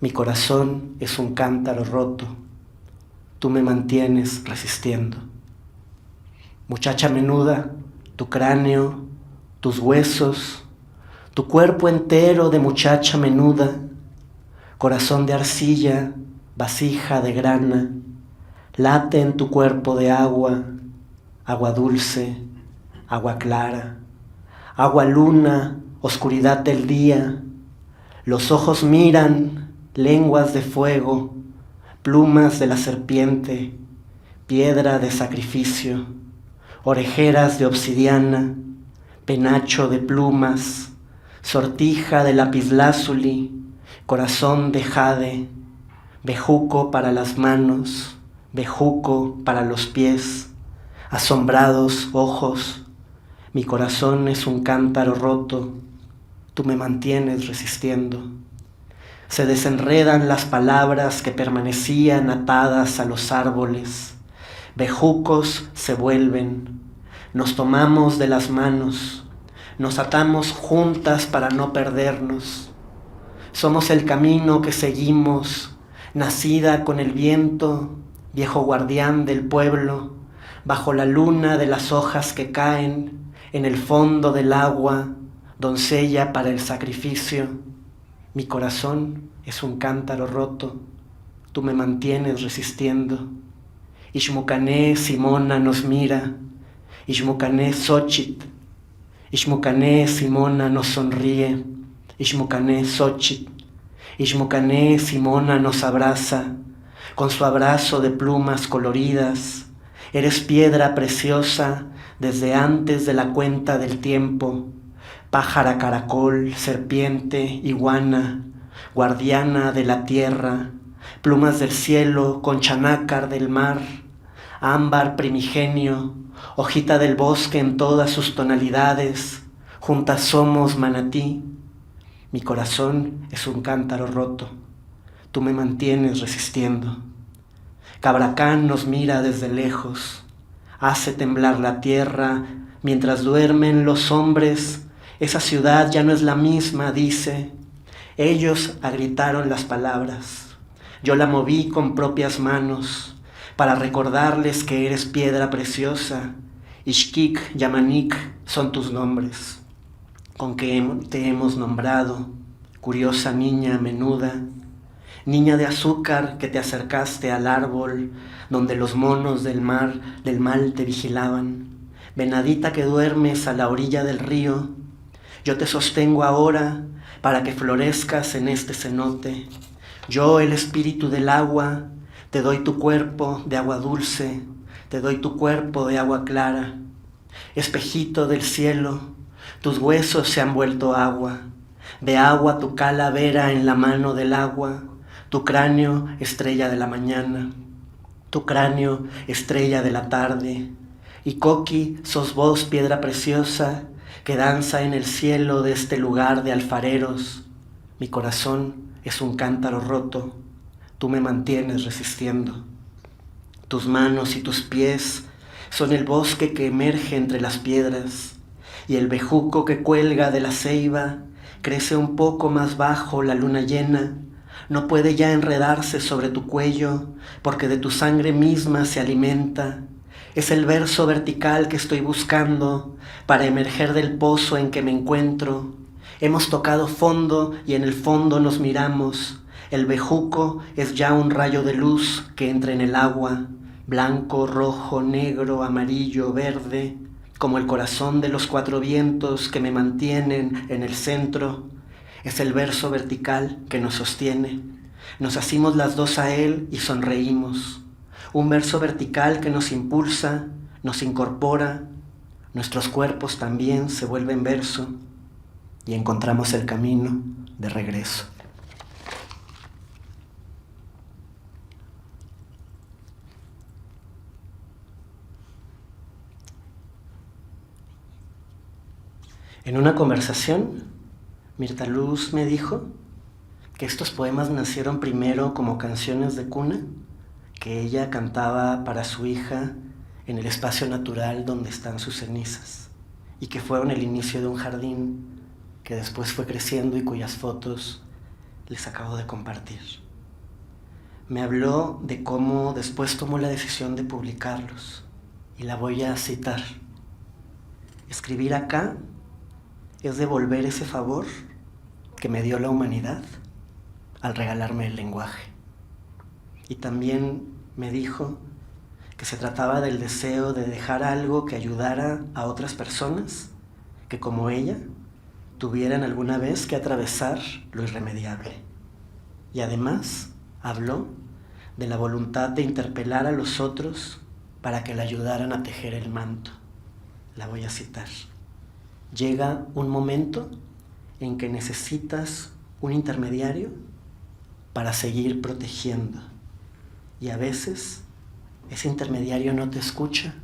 Mi corazón es un cántaro roto. Tú me mantienes resistiendo. Muchacha menuda, tu cráneo, tus huesos, tu cuerpo entero de muchacha menuda, corazón de arcilla, vasija de grana, late en tu cuerpo de agua, agua dulce, agua clara, agua luna, oscuridad del día, los ojos miran, lenguas de fuego, plumas de la serpiente, piedra de sacrificio, orejeras de obsidiana, penacho de plumas, sortija de lapislázuli, corazón de jade, bejuco para las manos, bejuco para los pies, asombrados ojos. Mi corazón es un cántaro roto, tú me mantienes resistiendo. Se desenredan las palabras que permanecían atadas a los árboles. Bejucos se vuelven, nos tomamos de las manos, nos atamos juntas para no perdernos. Somos el camino que seguimos, nacida con el viento, viejo guardián del pueblo, bajo la luna de las hojas que caen, en el fondo del agua, doncella para el sacrificio. Mi corazón es un cántaro roto, tú me mantienes resistiendo. Ixmucané Simona nos mira, Ixmucané Xochitl, Ixmucané Simona nos sonríe, Ixmucané Xochitl, Ixmucané Simona nos abraza, con su abrazo de plumas coloridas. Eres piedra preciosa desde antes de la cuenta del tiempo, pájara caracol, serpiente, iguana, guardiana de la tierra, plumas del cielo, conchanácar del mar, ámbar primigenio, hojita del bosque en todas sus tonalidades, juntas somos manatí. Mi corazón es un cántaro roto, tú me mantienes resistiendo. Cabracán nos mira desde lejos, hace temblar la tierra mientras duermen los hombres. Esa ciudad ya no es la misma, dice. Ellos agritaron las palabras. Yo la moví con propias manos para recordarles que eres piedra preciosa. Ixquic, Yamanik son tus nombres, con que te hemos nombrado, curiosa niña menuda, niña de azúcar que te acercaste al árbol donde los monos del mal te vigilaban, venadita que duermes a la orilla del río. Yo te sostengo ahora para que florezcas en este cenote. Yo, el espíritu del agua, te doy tu cuerpo de agua dulce, te doy tu cuerpo de agua clara. Espejito del cielo, tus huesos se han vuelto agua, de agua tu calavera en la mano del agua, tu cráneo estrella de la mañana, tu cráneo estrella de la tarde. Y Coqui, sos vos piedra preciosa que danza en el cielo de este lugar de alfareros. Mi corazón es un cántaro roto, tú me mantienes resistiendo. Tus manos y tus pies son el bosque que emerge entre las piedras, y el bejuco que cuelga de la ceiba crece un poco más bajo la luna llena. No puede ya enredarse sobre tu cuello, porque de tu sangre misma se alimenta. Es el verso vertical que estoy buscando para emerger del pozo en que me encuentro. Hemos tocado fondo y en el fondo nos miramos. El bejuco es ya un rayo de luz que entra en el agua, blanco, rojo, negro, amarillo, verde, como el corazón de los cuatro vientos que me mantienen en el centro. Es el verso vertical que nos sostiene. Nos asimos las dos a él y sonreímos. Un verso vertical que nos impulsa, nos incorpora. Nuestros cuerpos también se vuelven verso y encontramos el camino de regreso. En una conversación, Mirta Luz me dijo que estos poemas nacieron primero como canciones de cuna que ella cantaba para su hija en el espacio natural donde están sus cenizas, y que fueron el inicio de un jardín que después fue creciendo y cuyas fotos les acabo de compartir. Me habló de cómo después tomó la decisión de publicarlos, y la voy a citar. Escribir acá es devolver ese favor que me dio la humanidad al regalarme el lenguaje. Y también me dijo que se trataba del deseo de dejar algo que ayudara a otras personas que, como ella, tuvieran alguna vez que atravesar lo irremediable. Y además habló de la voluntad de interpelar a los otros para que la ayudaran a tejer el manto. La voy a citar. Llega un momento en que necesitas un intermediario para seguir protegiendo. Y a veces ese intermediario no te escucha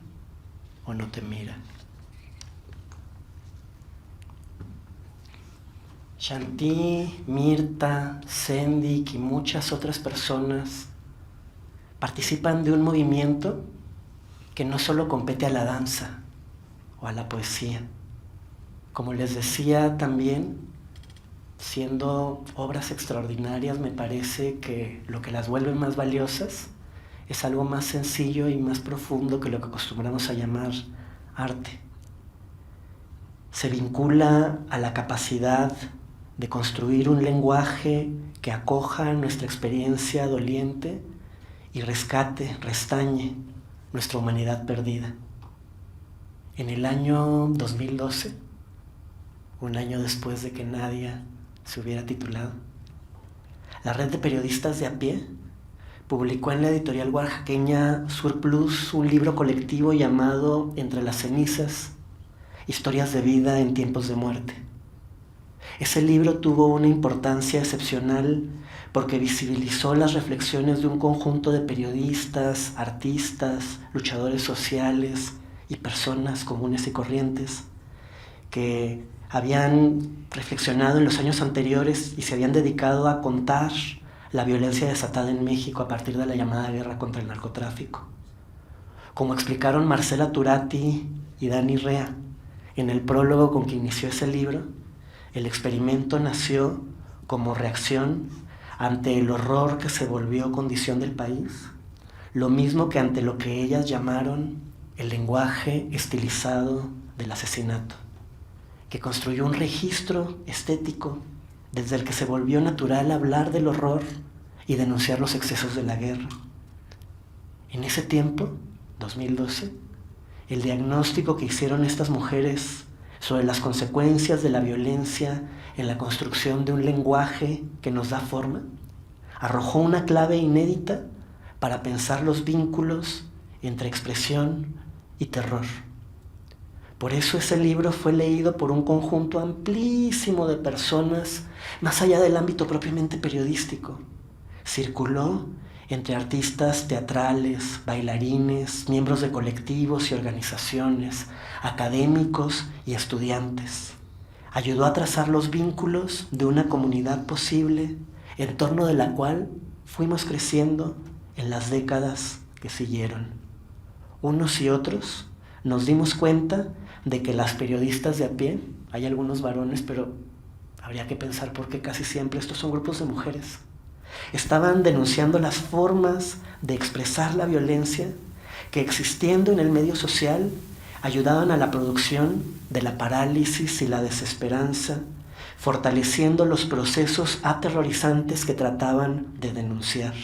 o no te mira. Shanti, Mirta, Sendik y muchas otras personas participan de un movimiento que no solo compete a la danza o a la poesía. Como les decía también, siendo obras extraordinarias, me parece que lo que las vuelve más valiosas es algo más sencillo y más profundo que lo que acostumbramos a llamar arte. Se vincula a la capacidad de construir un lenguaje que acoja nuestra experiencia doliente y rescate, restañe nuestra humanidad perdida. En el año 2012, un año después de que Nadia se hubiera titulado, la red de periodistas de a pie publicó en la editorial oaxaqueña Surplus un libro colectivo llamado Entre las cenizas, historias de vida en tiempos de muerte. Ese libro tuvo una importancia excepcional porque visibilizó las reflexiones de un conjunto de periodistas, artistas, luchadores sociales y personas comunes y corrientes que habían reflexionado en los años anteriores y se habían dedicado a contar la violencia desatada en México a partir de la llamada guerra contra el narcotráfico. Como explicaron Marcela Turati y Dani Rea en el prólogo con que inició ese libro, el experimento nació como reacción ante el horror que se volvió condición del país, lo mismo que ante lo que ellas llamaron el lenguaje estilizado del asesinato, que construyó un registro estético desde el que se volvió natural hablar del horror y denunciar los excesos de la guerra. En ese tiempo, 2012, el diagnóstico que hicieron estas mujeres sobre las consecuencias de la violencia en la construcción de un lenguaje que nos da forma, arrojó una clave inédita para pensar los vínculos entre expresión y terror. Por eso ese libro fue leído por un conjunto amplísimo de personas, más allá del ámbito propiamente periodístico. Circuló entre artistas teatrales, bailarines, miembros de colectivos y organizaciones, académicos y estudiantes. Ayudó a trazar los vínculos de una comunidad posible en torno de la cual fuimos creciendo en las décadas que siguieron. Unos y otros nos dimos cuenta de que las periodistas de a pie, hay algunos varones, pero habría que pensar por qué casi siempre estos son grupos de mujeres, estaban denunciando las formas de expresar la violencia que, existiendo en el medio social, ayudaban a la producción de la parálisis y la desesperanza, fortaleciendo los procesos aterrorizantes que trataban de denunciar.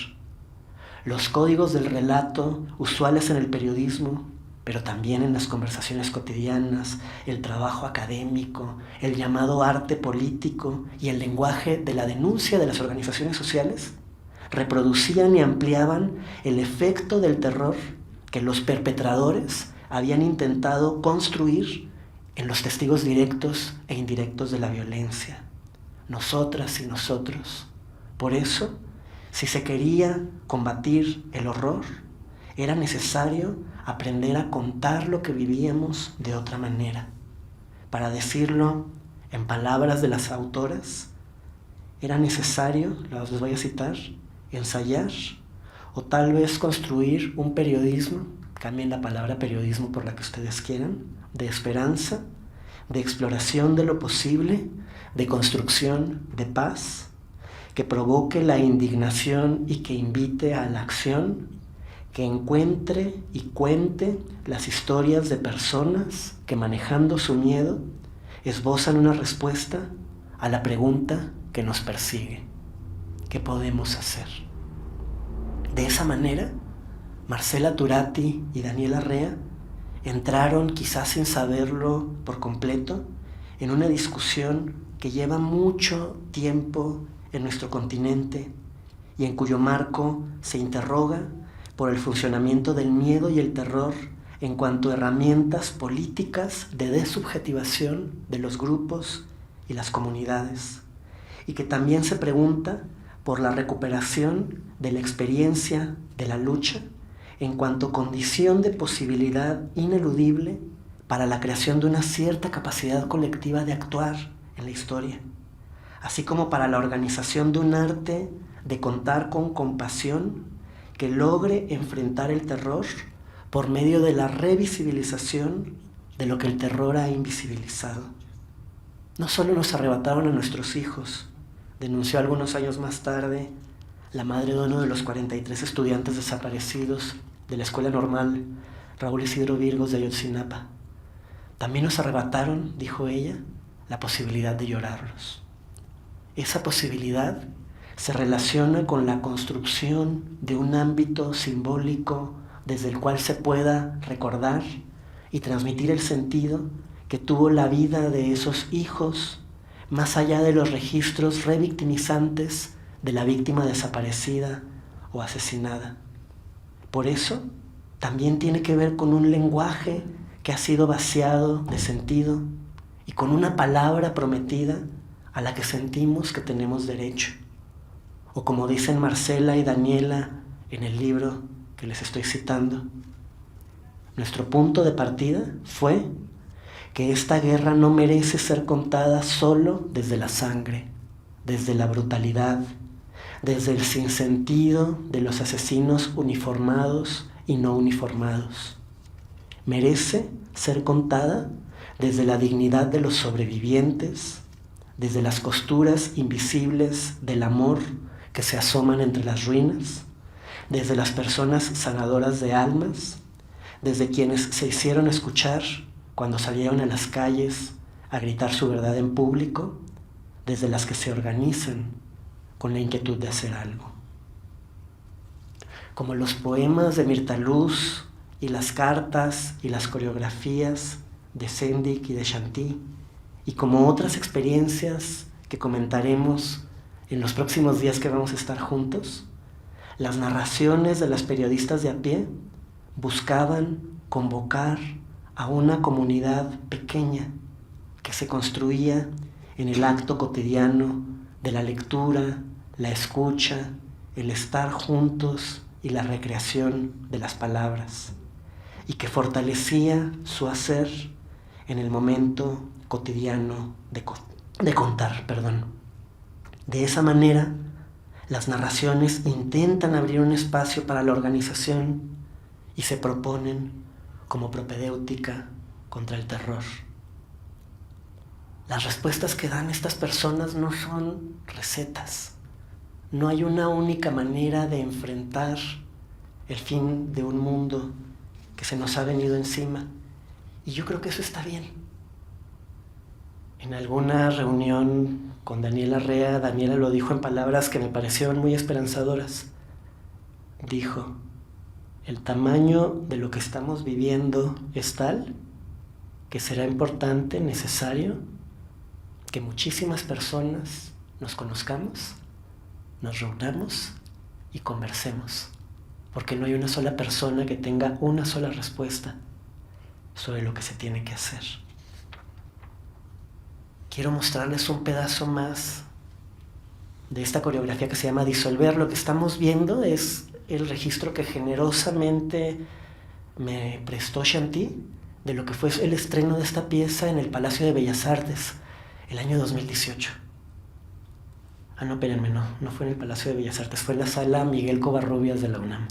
Los códigos del relato usuales en el periodismo, pero también en las conversaciones cotidianas, el trabajo académico, el llamado arte político y el lenguaje de la denuncia de las organizaciones sociales, reproducían y ampliaban el efecto del terror que los perpetradores habían intentado construir en los testigos directos e indirectos de la violencia, nosotras y nosotros. Por eso, si se quería combatir el horror, era necesario aprender a contar lo que vivíamos de otra manera. Para decirlo en palabras de las autoras, era necesario, les voy a citar, ensayar o tal vez construir un periodismo, cambien la palabra periodismo por la que ustedes quieran, de esperanza, de exploración de lo posible, de construcción de paz, que provoque la indignación y que invite a la acción, que encuentre y cuente las historias de personas que, manejando su miedo, esbozan una respuesta a la pregunta que nos persigue: ¿qué podemos hacer? De esa manera, Marcela Turati y Daniela Rea entraron, quizás sin saberlo por completo, en una discusión que lleva mucho tiempo en nuestro continente y en cuyo marco se interroga por el funcionamiento del miedo y el terror en cuanto a herramientas políticas de desubjetivación de los grupos y las comunidades, y que también se pregunta por la recuperación de la experiencia de la lucha en cuanto condición de posibilidad ineludible para la creación de una cierta capacidad colectiva de actuar en la historia, así como para la organización de un arte de contar con compasión que logre enfrentar el terror por medio de la revisibilización de lo que el terror ha invisibilizado. No solo nos arrebataron a nuestros hijos, denunció algunos años más tarde la madre de uno de los 43 estudiantes desaparecidos de la Escuela Normal, Raúl Isidro Virgos de Ayotzinapa. También nos arrebataron, dijo ella, la posibilidad de llorarlos. Esa posibilidad se relaciona con la construcción de un ámbito simbólico desde el cual se pueda recordar y transmitir el sentido que tuvo la vida de esos hijos, más allá de los registros revictimizantes de la víctima desaparecida o asesinada. Por eso, también tiene que ver con un lenguaje que ha sido vaciado de sentido y con una palabra prometida a la que sentimos que tenemos derecho. O como dicen Marcela y Daniela en el libro que les estoy citando, nuestro punto de partida fue que esta guerra no merece ser contada solo desde la sangre, desde la brutalidad, desde el sinsentido de los asesinos uniformados y no uniformados. Merece ser contada desde la dignidad de los sobrevivientes, desde las costuras invisibles del amor que se asoman entre las ruinas, desde las personas sanadoras de almas, desde quienes se hicieron escuchar cuando salieron a las calles a gritar su verdad en público, desde las que se organizan con la inquietud de hacer algo. Como los poemas de Mirta Luz y las cartas y las coreografías de Sendik y de Shanti, y como otras experiencias que comentaremos en los próximos días que vamos a estar juntos, las narraciones de las periodistas de a pie buscaban convocar a una comunidad pequeña que se construía en el acto cotidiano de la lectura, la escucha, el estar juntos y la recreación de las palabras, y que fortalecía su hacer en el momento cotidiano de contar. De esa manera, las narraciones intentan abrir un espacio para la organización y se proponen como propedéutica contra el terror. Las respuestas que dan estas personas no son recetas. No hay una única manera de enfrentar el fin de un mundo que se nos ha venido encima. Y yo creo que eso está bien. En alguna reunión con Daniela Rea, Daniela lo dijo en palabras que me parecieron muy esperanzadoras. Dijo: el tamaño de lo que estamos viviendo es tal que será importante, necesario, que muchísimas personas nos conozcamos, nos reunamos y conversemos, porque no hay una sola persona que tenga una sola respuesta sobre lo que se tiene que hacer. Quiero mostrarles un pedazo más de esta coreografía que se llama Disolver. Lo que estamos viendo es el registro que generosamente me prestó Shanti de lo que fue el estreno de esta pieza en el Palacio de Bellas Artes el año 2018. No, espérenme, no fue en el Palacio de Bellas Artes, fue en la Sala Miguel Covarrubias de la UNAM.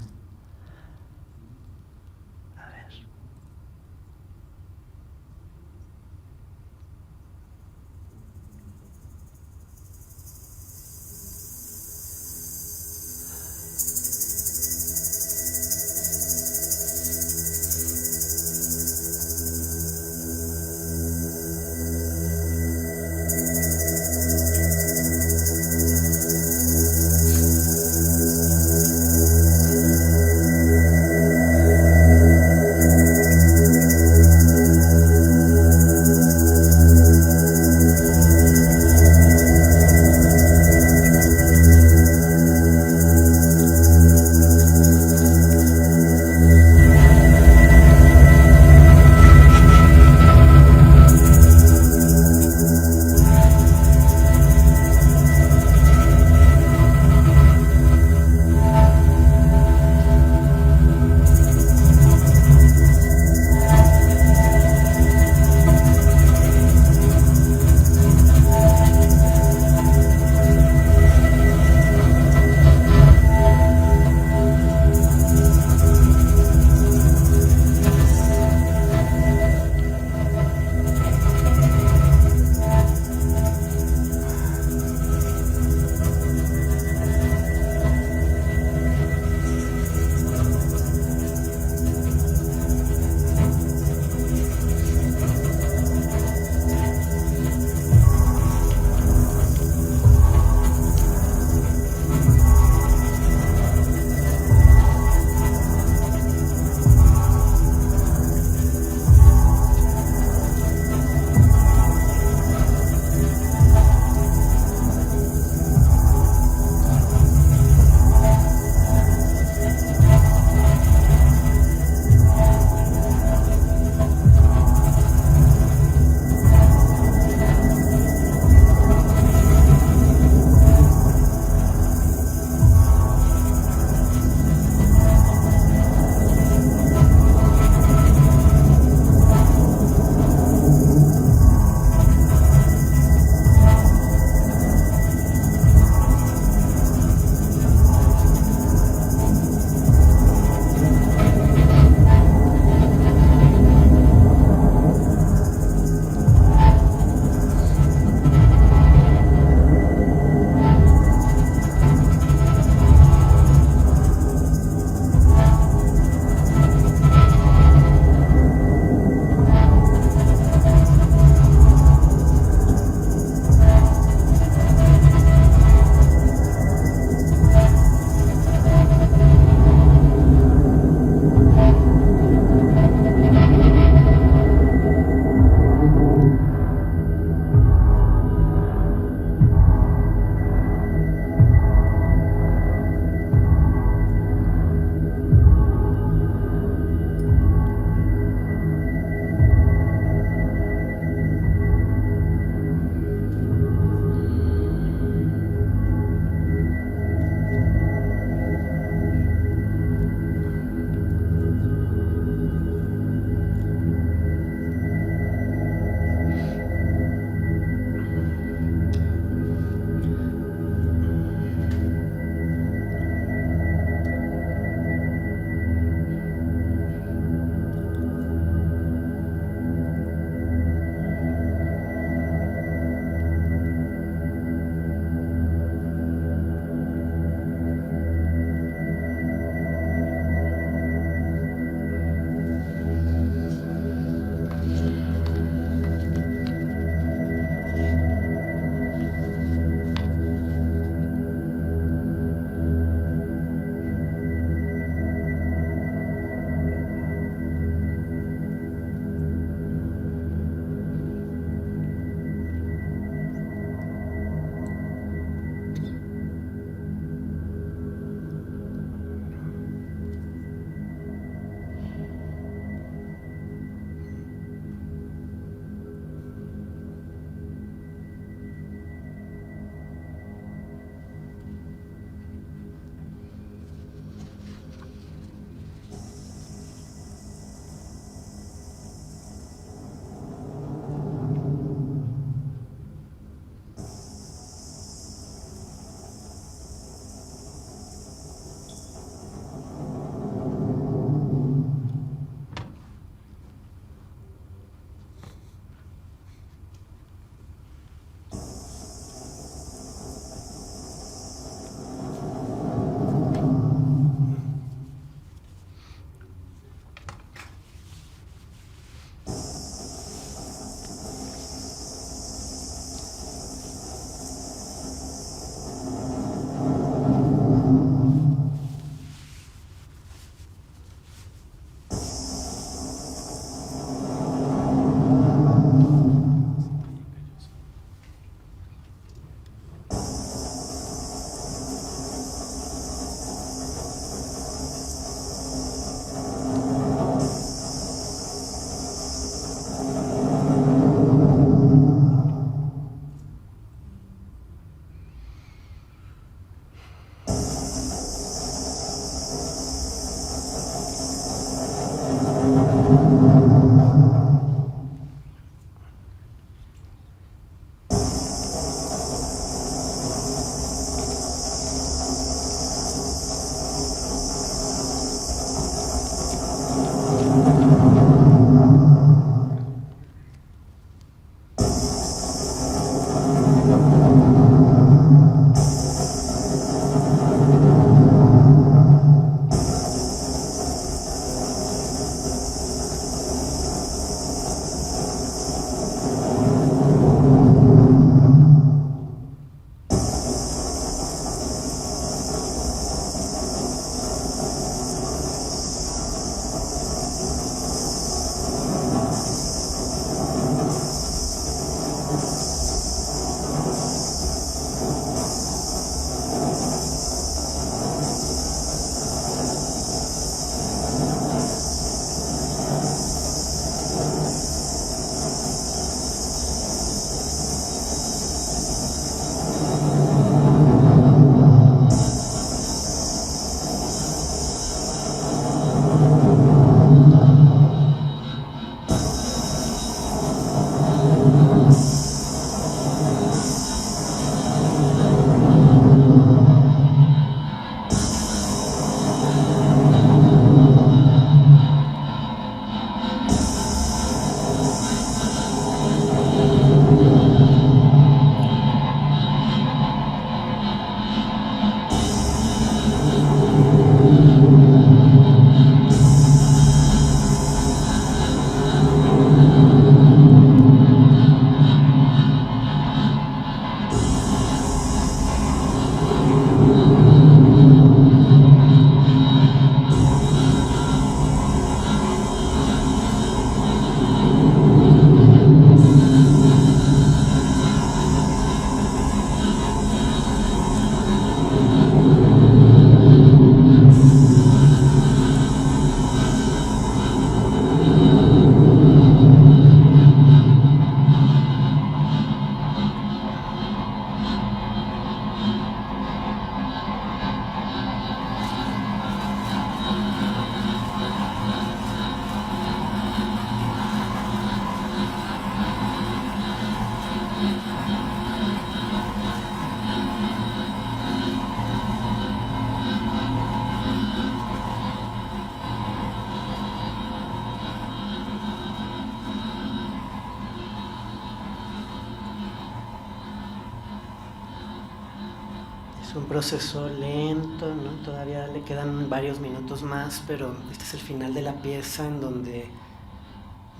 Es un proceso lento, ¿no? Todavía le quedan varios minutos más, pero este es el final de la pieza en donde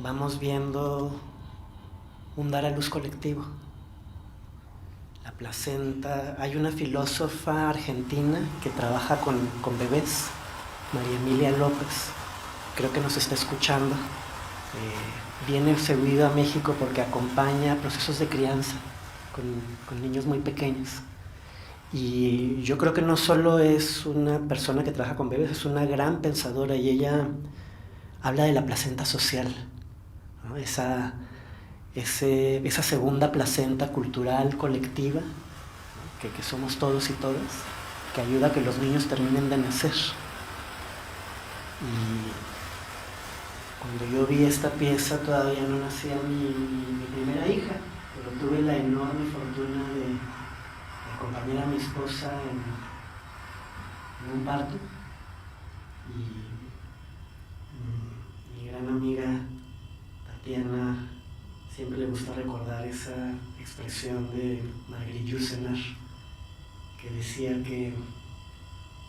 vamos viendo un dar a luz colectivo. La placenta. Hay una filósofa argentina que trabaja con bebés, María Emilia López, creo que nos está escuchando. Viene seguido a México porque acompaña procesos de crianza con niños muy pequeños. Y yo creo que no solo es una persona que trabaja con bebés, es una gran pensadora, y ella habla de la placenta social, ¿no? Esa segunda placenta cultural colectiva, ¿no? que somos todos y todas, que ayuda a que los niños terminen de nacer. Y cuando yo vi esta pieza todavía no nacía mi primera hija, pero tuve la enorme fortuna de acompañar a mi esposa en un parto, y mi gran amiga Tatiana siempre le gusta recordar esa expresión de Marguerite Yourcenar, que decía que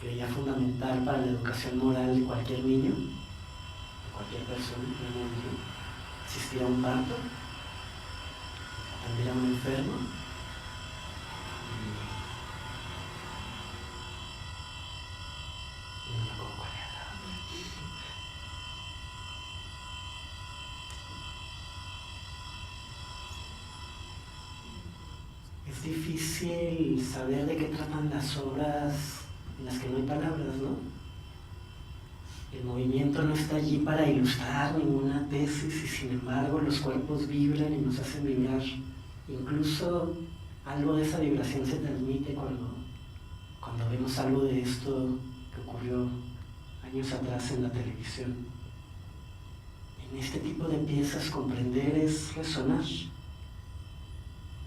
creía fundamental para la educación moral de cualquier niño, de cualquier persona, asistir a un parto, atender a un enfermo. Es difícil saber de qué tratan las obras en las que no hay palabras, ¿no? El movimiento no está allí para ilustrar ninguna tesis, y sin embargo los cuerpos vibran y nos hacen vibrar. Incluso algo de esa vibración se transmite cuando vemos algo de esto que ocurrió años atrás en la televisión. En este tipo de piezas comprender es resonar.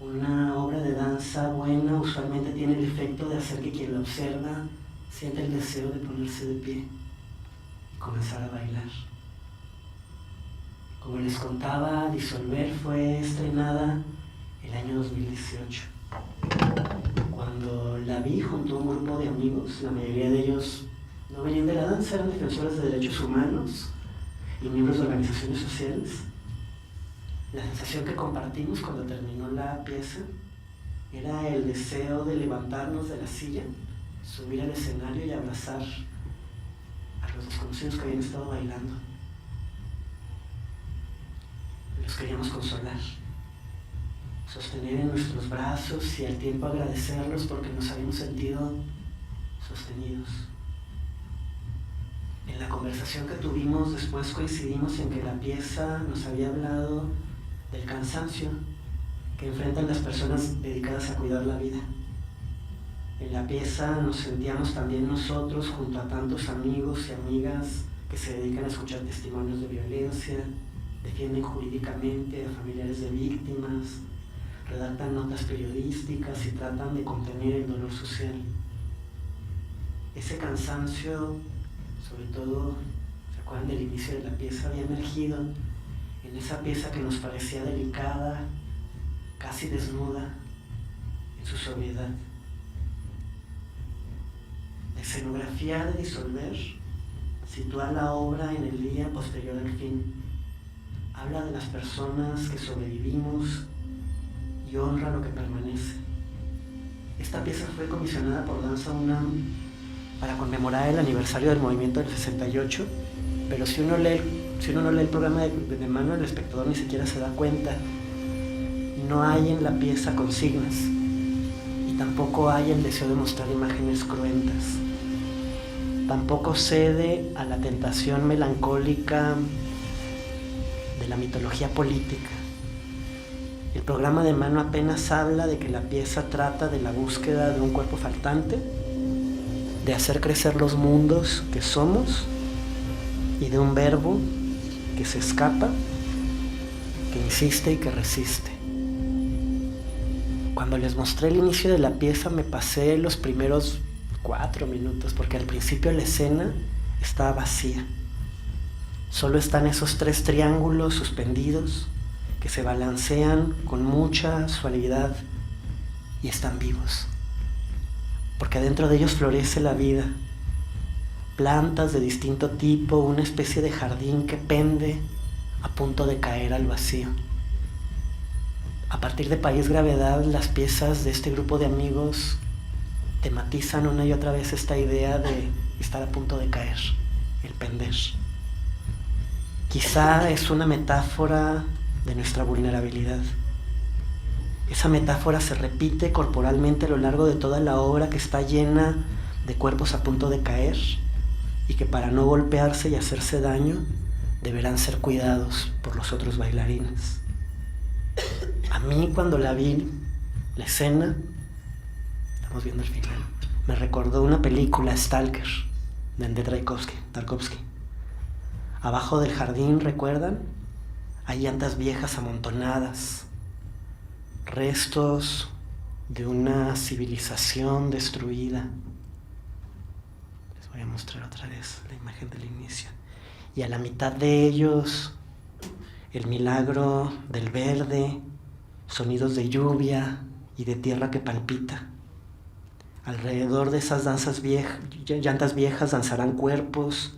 Una obra de danza buena usualmente tiene el efecto de hacer que quien la observa sienta el deseo de ponerse de pie y comenzar a bailar. Como les contaba, Disolver fue estrenada el año 2018. Cuando la vi junto a un grupo de amigos, la mayoría de ellos no venían de la danza, eran defensores de derechos humanos y miembros de organizaciones sociales. La sensación que compartimos cuando terminó la pieza era el deseo de levantarnos de la silla, subir al escenario y abrazar a los desconocidos que habían estado bailando. Los queríamos consolar, sostener en nuestros brazos y al tiempo agradecerlos porque nos habíamos sentido sostenidos. En la conversación que tuvimos después coincidimos en que la pieza nos había hablado del cansancio que enfrentan las personas dedicadas a cuidar la vida. En la pieza nos sentíamos también nosotros junto a tantos amigos y amigas que se dedican a escuchar testimonios de violencia, defienden jurídicamente a familiares de víctimas, redactan notas periodísticas y tratan de contener el dolor social. Ese cansancio, sobre todo, ¿se acuerdan del inicio de la pieza? Había emergido en esa pieza que nos parecía delicada, casi desnuda, en su sobriedad. La escenografía de Disolver sitúa la obra en el día posterior al fin. Habla de las personas que sobrevivimos y honra lo que permanece. Esta pieza fue comisionada por Danza UNAM para conmemorar el aniversario del movimiento del 68, pero si uno no lee el programa de mano, el espectador ni siquiera se da cuenta. No hay en la pieza consignas y tampoco hay el deseo de mostrar imágenes cruentas. Tampoco cede a la tentación melancólica de la mitología política. El programa de mano apenas habla de que la pieza trata de la búsqueda de un cuerpo faltante, de hacer crecer los mundos que somos y de un verbo que se escapa, que insiste y que resiste. Cuando les mostré el inicio de la pieza me pasé los primeros 4 minutos porque al principio la escena estaba vacía. Solo están esos 3 triángulos suspendidos que se balancean con mucha suavidad y están vivos. porque dentro de ellos florece la vida. Plantas de distinto tipo, una especie de jardín que pende a punto de caer al vacío. A partir de País Gravedad, las piezas de este grupo de amigos tematizan una y otra vez esta idea de estar a punto de caer, el pender. Quizá es una metáfora de nuestra vulnerabilidad. Esa metáfora se repite corporalmente a lo largo de toda la obra, que está llena de cuerpos a punto de caer y que para no golpearse y hacerse daño deberán ser cuidados por los otros bailarines. A mí, cuando la vi, la escena, estamos viendo el final, me recordó una película, Stalker, de Andrei Tarkovsky. Abajo del jardín, ¿recuerdan? Hay llantas viejas amontonadas, restos de una civilización destruida. Les voy a mostrar otra vez la imagen del inicio. Y a la mitad de ellos, el milagro del verde, sonidos de lluvia y de tierra que palpita. Alrededor de esas llantas viejas danzarán cuerpos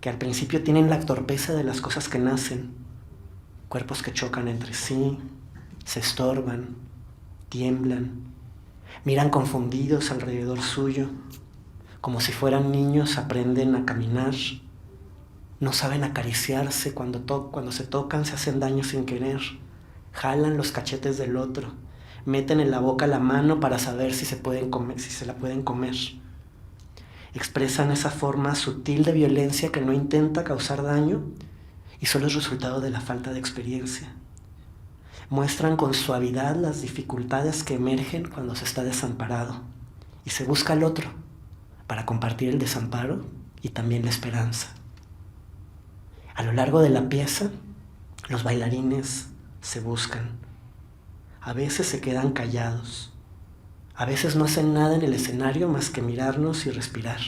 que al principio tienen la torpeza de las cosas que nacen, cuerpos que chocan entre sí, se estorban, tiemblan, miran confundidos alrededor suyo, como si fueran niños, aprenden a caminar, no saben acariciarse, cuando se tocan se hacen daño sin querer, jalan los cachetes del otro, meten en la boca la mano para saber si se la pueden comer. Expresan esa forma sutil de violencia que no intenta causar daño y solo es resultado de la falta de experiencia. Muestran con suavidad las dificultades que emergen cuando se está desamparado y se busca al otro para compartir el desamparo y también la esperanza. A lo largo de la pieza, los bailarines se buscan. A veces se quedan callados. A veces no hacen nada en el escenario más que mirarnos y respirar.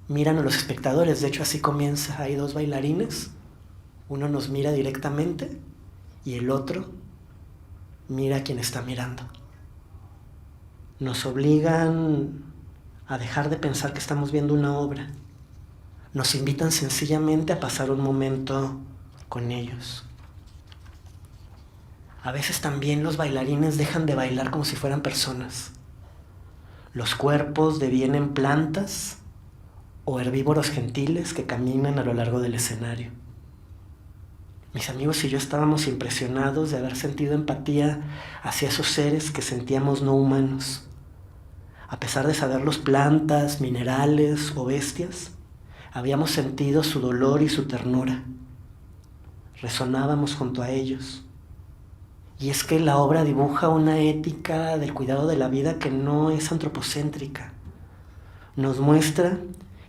Miran a los espectadores, de hecho así comienza. Hay dos bailarines, uno nos mira directamente y el otro mira a quien está mirando. Nos obligan a dejar de pensar que estamos viendo una obra. Nos invitan sencillamente a pasar un momento con ellos. A veces también los bailarines dejan de bailar como si fueran personas. Los cuerpos devienen plantas o herbívoros gentiles que caminan a lo largo del escenario. Mis amigos y yo estábamos impresionados de haber sentido empatía hacia esos seres que sentíamos no humanos. A pesar de saberlos plantas, minerales o bestias, habíamos sentido su dolor y su ternura. Resonábamos junto a ellos. Y es que la obra dibuja una ética del cuidado de la vida que no es antropocéntrica. Nos muestra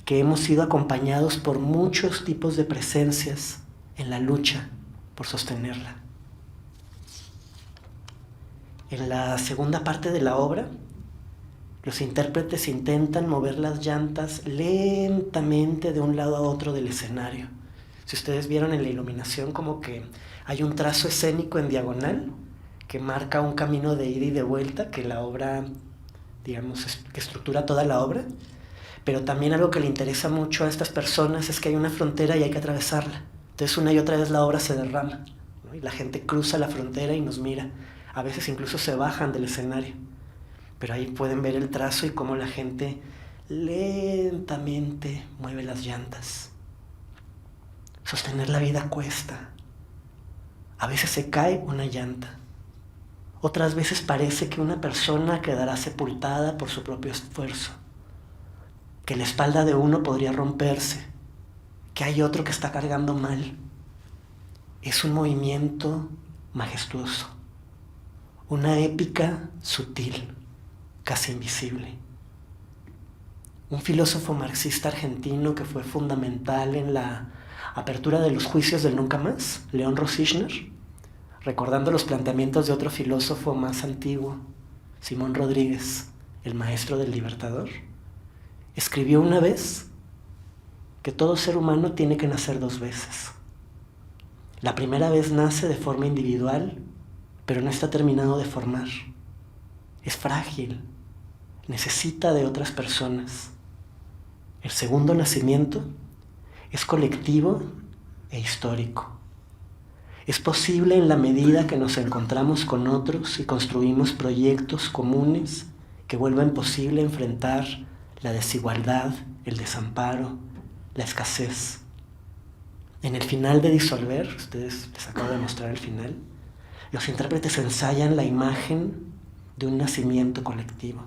que hemos sido acompañados por muchos tipos de presencias en la lucha por sostenerla. En la segunda parte de la obra, los intérpretes intentan mover las llantas lentamente de un lado a otro del escenario. Si ustedes vieron en la iluminación, como que hay un trazo escénico en diagonal que marca un camino de ida y de vuelta que la obra, digamos, que estructura toda la obra. Pero también algo que le interesa mucho a estas personas es que hay una frontera y hay que atravesarla. Entonces una y otra vez la obra se derrama, ¿no? Y la gente cruza la frontera y nos mira. A veces incluso se bajan del escenario. Pero ahí pueden ver el trazo y cómo la gente lentamente mueve las llantas. Sostener la vida cuesta. A veces se cae una llanta. Otras veces parece que una persona quedará sepultada por su propio esfuerzo. Que la espalda de uno podría romperse. Que hay otro que está cargando mal. Es un movimiento majestuoso. Una épica sutil, casi invisible. Un filósofo marxista argentino que fue fundamental en la apertura de los juicios del nunca más, León Rosichner, recordando los planteamientos de otro filósofo más antiguo, Simón Rodríguez, el maestro del Libertador, escribió una vez que todo ser humano tiene que nacer dos veces. La primera vez nace de forma individual, pero no está terminado de formar. Es frágil. necesita de otras personas. El segundo nacimiento es colectivo e histórico. Es posible en la medida que nos encontramos con otros y construimos proyectos comunes que vuelvan posible enfrentar la desigualdad, el desamparo, la escasez. En el final de Disolver, ustedes les acabo de mostrar el final, los intérpretes ensayan la imagen de un nacimiento colectivo.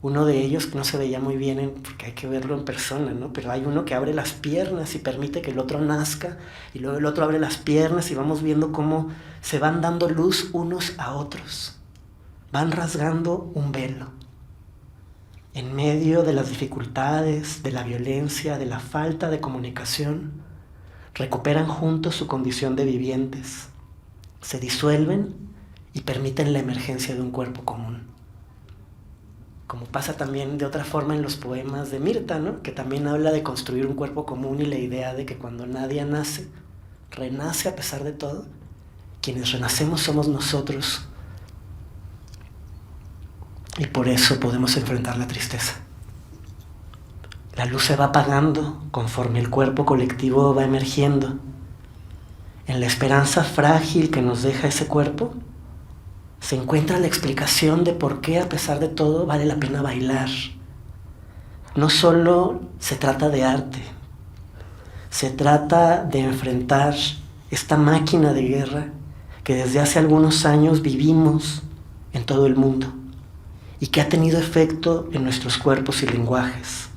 Uno de ellos, que no se veía muy bien porque hay que verlo en persona, ¿no? Pero hay uno que abre las piernas y permite que el otro nazca, y luego el otro abre las piernas y vamos viendo cómo se van dando luz unos a otros. Van rasgando un velo. En medio de las dificultades, de la violencia, de la falta de comunicación, recuperan juntos su condición de vivientes, se disuelven y permiten la emergencia de un cuerpo común. Como pasa también de otra forma en los poemas de Mirta, ¿no? Que también habla de construir un cuerpo común y la idea de que cuando nadie nace, renace a pesar de todo. Quienes renacemos somos nosotros. Y por eso podemos enfrentar la tristeza. La luz se va apagando conforme el cuerpo colectivo va emergiendo. En la esperanza frágil que nos deja ese cuerpo, se encuentra la explicación de por qué, a pesar de todo, vale la pena bailar. No solo se trata de arte, se trata de enfrentar esta máquina de guerra que desde hace algunos años vivimos en todo el mundo y que ha tenido efecto en nuestros cuerpos y lenguajes.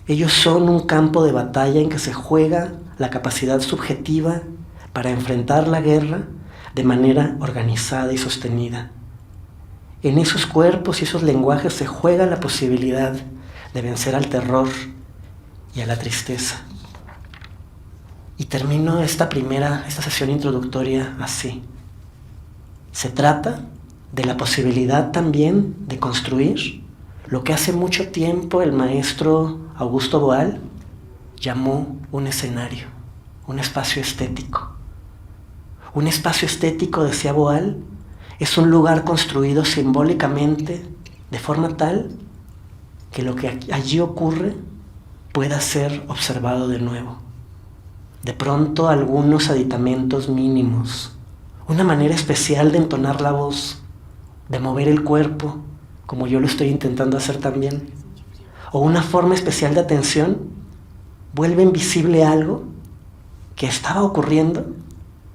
Ellos son un campo de batalla en que se juega la capacidad subjetiva para enfrentar la guerra de manera organizada y sostenida. En esos cuerpos y esos lenguajes se juega la posibilidad de vencer al terror y a la tristeza. Y termino esta sesión introductoria así. Se trata de la posibilidad también de construir lo que hace mucho tiempo el maestro Augusto Boal llamó un escenario, un espacio estético. Un espacio estético, decía Boal, es un lugar construido simbólicamente de forma tal que lo que allí ocurre pueda ser observado de nuevo. De pronto algunos aditamentos mínimos, una manera especial de entonar la voz, de mover el cuerpo, como yo lo estoy intentando hacer también, o una forma especial de atención, vuelven visible algo que estaba ocurriendo,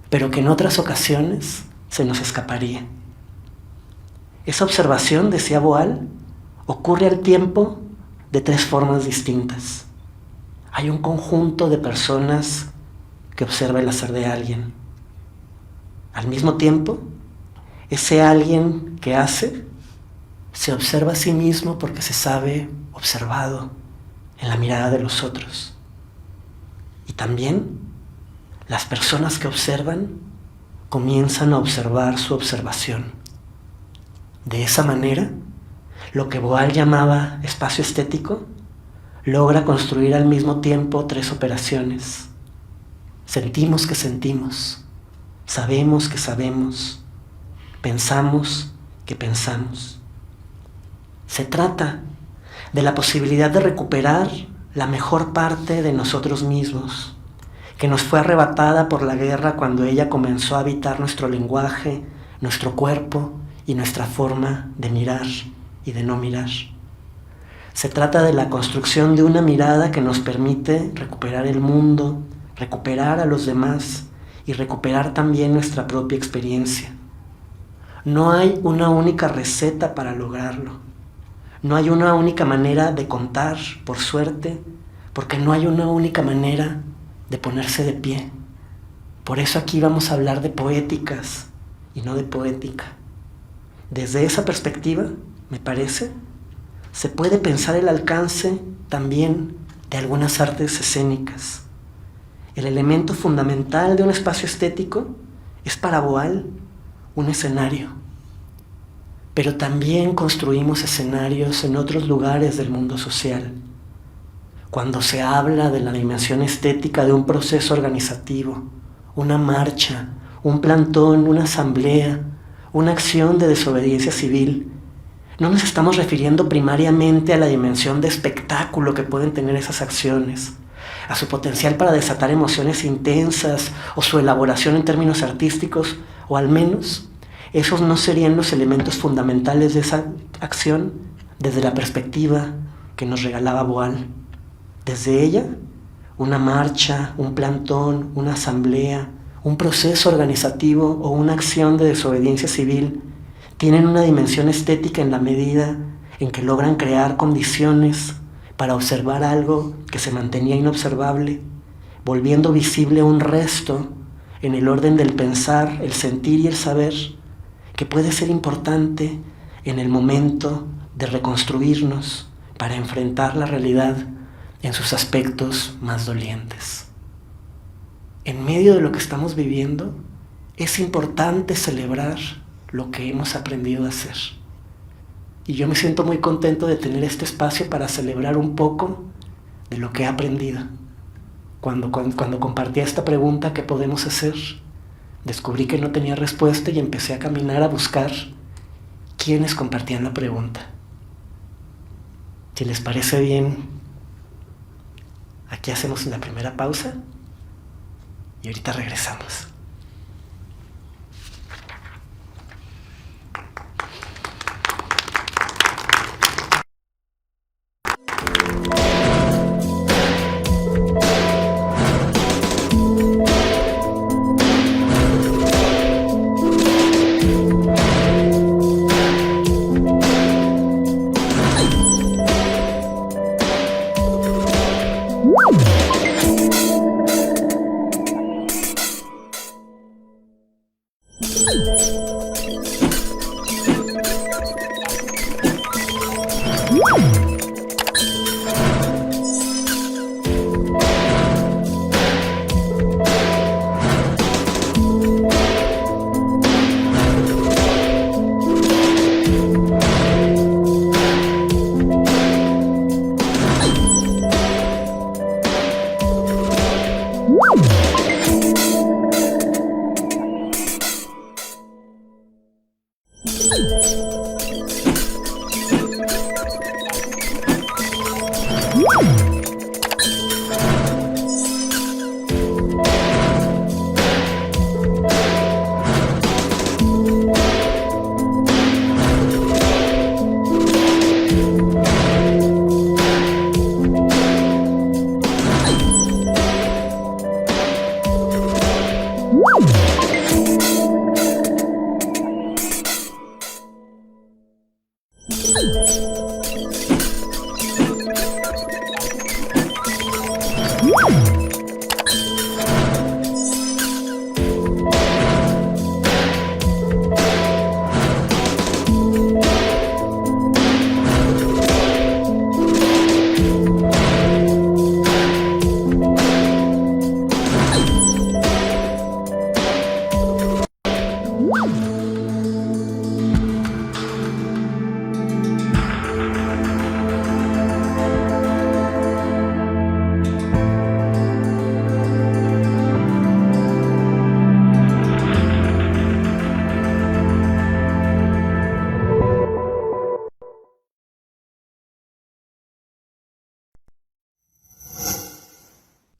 pero que en otras ocasiones se nos escaparía. Esa observación, decía Boal, ocurre al tiempo de tres formas distintas. Hay un conjunto de personas que observa el hacer de alguien. Al mismo tiempo, ese alguien que hace se observa a sí mismo porque se sabe observado en la mirada de los otros. Y también las personas que observan comienzan a observar su observación. De esa manera, lo que Boal llamaba espacio estético logra construir al mismo tiempo tres operaciones. Sentimos que sentimos, sabemos que sabemos, pensamos que pensamos. Se trata de la posibilidad de recuperar la mejor parte de nosotros mismos, que nos fue arrebatada por la guerra cuando ella comenzó a habitar nuestro lenguaje, nuestro cuerpo y nuestra forma de mirar y de no mirar. Se trata de la construcción de una mirada que nos permite recuperar el mundo, recuperar a los demás y recuperar también nuestra propia experiencia. No hay una única receta para lograrlo. No hay una única manera de contar, por suerte, porque no hay una única manera de ponerse de pie. Por eso aquí vamos a hablar de poéticas y no de poética. Desde esa perspectiva, me parece, se puede pensar el alcance también de algunas artes escénicas. El elemento fundamental de un espacio estético es para Boal un escenario. Pero también construimos escenarios en otros lugares del mundo social. Cuando se habla de la dimensión estética de un proceso organizativo, una marcha, un plantón, una asamblea, una acción de desobediencia civil, No nos estamos refiriendo primariamente a la dimensión de espectáculo que pueden tener esas acciones, a su potencial para desatar emociones intensas o su elaboración en términos artísticos, o al menos esos no serían los elementos fundamentales de esa acción desde la perspectiva que nos regalaba Boal. Desde ella, una marcha, un plantón, una asamblea, un proceso organizativo o una acción de desobediencia civil tienen una dimensión estética en la medida en que logran crear condiciones para observar algo que se mantenía inobservable, volviendo visible un resto en el orden del pensar, el sentir y el saber, que puede ser importante en el momento de reconstruirnos para enfrentar la realidad en sus aspectos más dolientes. En medio de lo que estamos viviendo, es importante celebrar lo que hemos aprendido a hacer. Y yo me siento muy contento de tener este espacio para celebrar un poco de lo que he aprendido. Cuando compartí esta pregunta, ¿qué podemos hacer?, descubrí que no tenía respuesta y empecé a caminar a buscar quiénes compartían la pregunta. Si les parece bien, aquí hacemos una primera pausa y ahorita regresamos.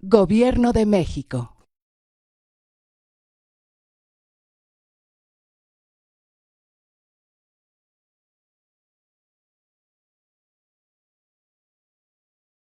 Gobierno de México.